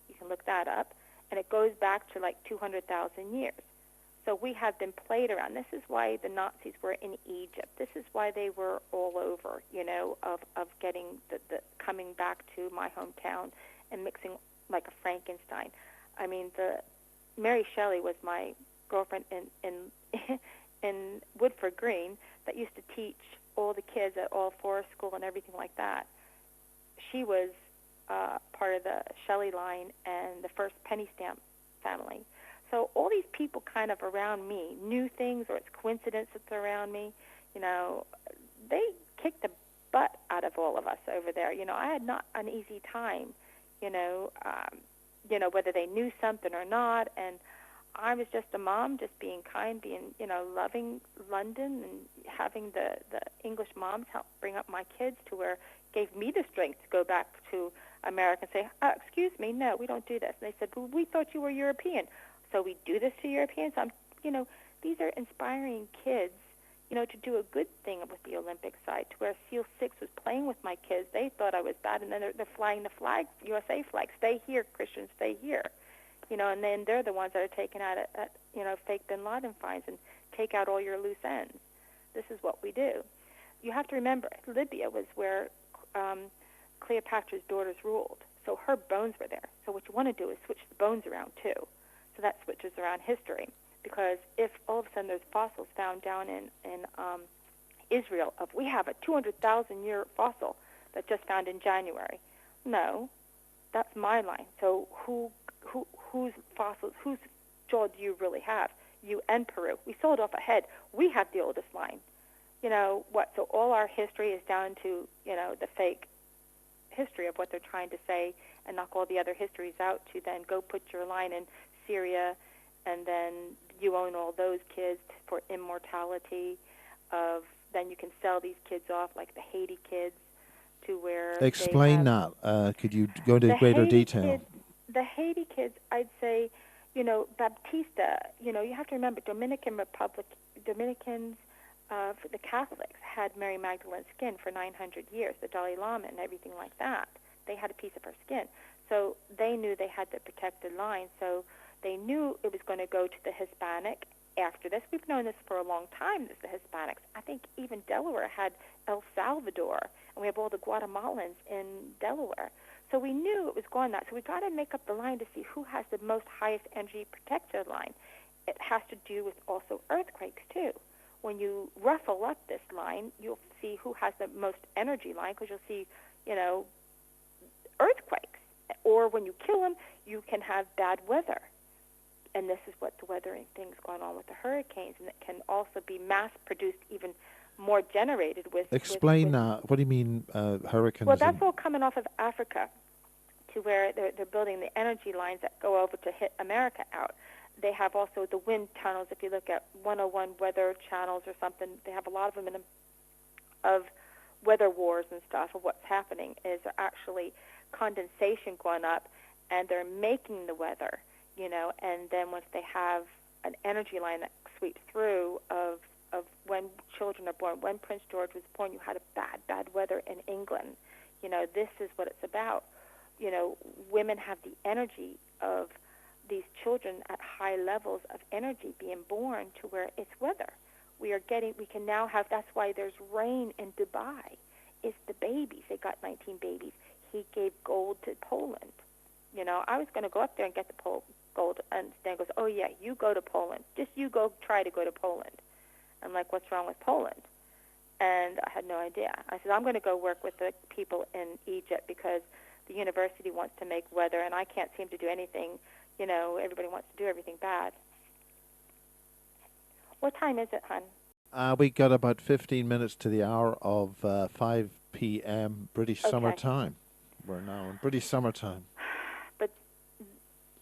You can look that up. And it goes back to like 200,000 years. So we have been played around. This is why the Nazis were in Egypt. This is why they were all over, of getting the coming back to my hometown and mixing like a Frankenstein. I mean, Mary Shelley was my girlfriend in Woodford Green that used to teach all the kids at All Forest School and everything like that. She was part of the Shelley line and the first penny stamp family. So all these people kind of around me knew things, or it's coincidence that they're around me. They kicked the butt out of all of us over there. I had not an easy time, whether they knew something or not. And I was just a mom, just being kind, being, loving London and having the English moms help bring up my kids to where gave me the strength to go back to America and say, excuse me, no, we don't do this. And they said, well, we thought you were European. So we do this to Europeans. These are inspiring kids, to do a good thing with the Olympic side, to where SEAL 6 was playing with my kids. They thought I was bad, and then they're flying the flag, USA flag, stay here, Christians, stay here. And then they're the ones that are taking out fake bin Laden fines and take out all your loose ends. This is what we do. You have to remember, Libya was where Cleopatra's daughters ruled. So her bones were there. So what you want to do is switch the bones around, too. So that switches around history. Because if all of a sudden there's fossils found down in Israel, we have a 200,000-year fossil that just found in January. No, that's my line. So whose fossils, whose jaw do you really have? You and Peru. We sold off ahead. We have the oldest line. So all our history is down to, the fake history of what they're trying to say and knock all the other histories out to then go put your line in Syria, and then you own all those kids for immortality. Then you can sell these kids off like the Haiti kids to where Explain that. Could you go into greater detail? The Haiti kids, I'd say, Baptista, you have to remember Dominicans, for the Catholics had Mary Magdalene's skin for 900 years, the Dalai Lama and everything like that. They had a piece of her skin. So they knew they had the protected line. So they knew it was going to go to the Hispanic after this. We've known this for a long time, the Hispanics. I think even Delaware had El Salvador, and we have all the Guatemalans in Delaware. So we knew it was going that. So we got to make up the line to see who has the most highest energy protected line. It has to do with also earthquakes, too. When you ruffle up this line, you'll see who has the most energy line, because you'll see, earthquakes. Or when you kill them, you can have bad weather. And this is what the weathering thing's going on with the hurricanes, and it can also be mass-produced, even more generated with... Explain that. What do you mean, hurricanes? Well, that's all coming off of Africa, to where they're building the energy lines that go over to hit America out. They have also the wind tunnels. If you look at 101 weather channels or something, they have a lot of them of weather wars and stuff. Of what's happening is actually condensation going up, and they're making the weather, and then once they have an energy line that sweeps through of when children are born. When Prince George was born, you had a bad weather in England. This is what it's about. Women have the energy of these children at high levels of energy being born to where it's weather. We can now have, that's why there's rain in Dubai. It's the babies. They got 19 babies. He gave gold to Poland. I was going to go up there and get the gold, and Stan goes, oh, yeah, you go to Poland. Just you go try to go to Poland. I'm like, what's wrong with Poland? And I had no idea. I said, I'm going to go work with the people in Egypt because the university wants to make weather, and I can't seem to do anything. Everybody wants to do everything bad. What time is it, hon? We got about 15 minutes to the hour of 5 p.m. British Summer Time. We're now in British Summer Time. But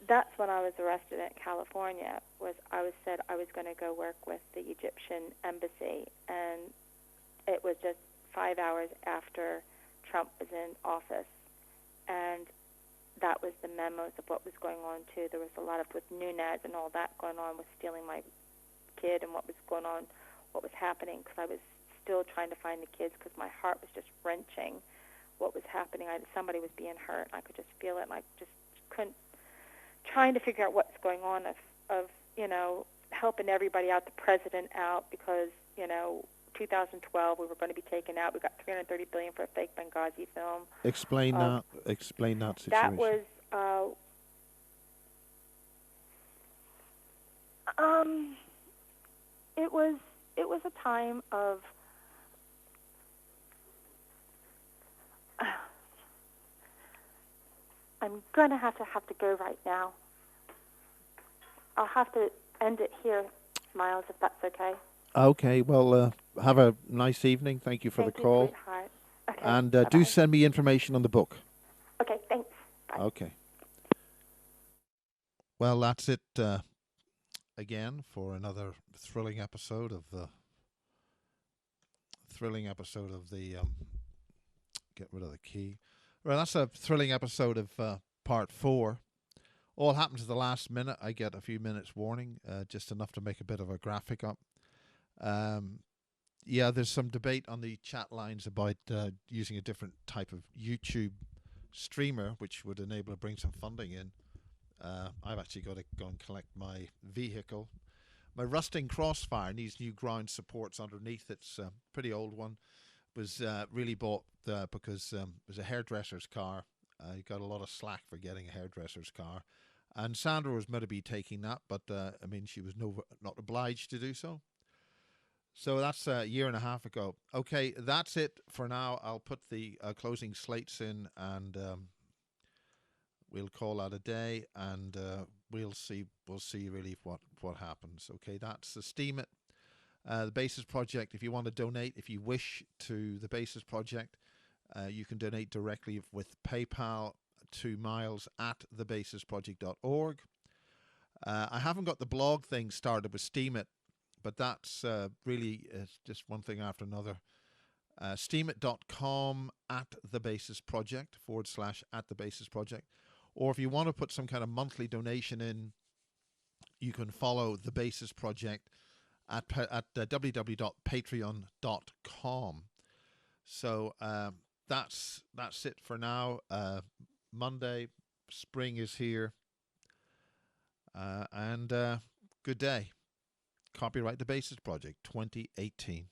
that's when I was arrested in California. I was said I was going to go work with the Egyptian embassy, and it was just 5 hours after Trump was in office, and that was the memos of what was going on, too. There was a lot of, with Nunez and all that going on with stealing my kid and what was going on, what was happening, because I was still trying to find the kids because my heart was just wrenching what was happening. Somebody was being hurt, and I could just feel it, and I just couldn't, trying to figure out what's going on of helping everybody out, the president out, because, 2012 we were going to be taken out. We got $330 billion for a fake Benghazi film. Explain that situation. That was it was a time of I'm gonna have to go right now. I'll have to end it here, Miles, if that's okay. Okay, well, have a nice evening. Thank you for the call. Sweetheart. Okay, and bye-bye. do send me information on the book. Okay, thanks. Bye. Okay. Well, that's it again for another thrilling episode of the get rid of the key. Well, that's a thrilling episode of part 4. All happened to the last minute. I get a few minutes warning, just enough to make a bit of a graphic up. yeah, there's some debate on the chat lines about using a different type of YouTube streamer, which would enable to bring some funding in. I've actually got to go and collect my vehicle. My rusting Crossfire needs new ground supports underneath. It's a pretty old one. Was really bought because it was a hairdresser's car. You got a lot of slack for getting a hairdresser's car. And Sandra was meant to be taking that, but I mean, she was not obliged to do so. So that's a year and a half ago. Okay, that's it for now. I'll put the closing slates in, and we'll call that a day, and we'll see really what happens. Okay, that's the Steam It, the Basis Project. If you want to donate, if you wish, to the Basis Project, you can donate directly with PayPal to miles@thebasisproject.org. I haven't got the blog thing started with Steam It, but that's really just one thing after another. Steamit.com @thebasisproject /@thebasisproject. Or if you want to put some kind of monthly donation in, you can follow the Basis Project at www.patreon.com. So that's it for now. Monday, spring is here, and good day. Copyright the Basis Project 2018.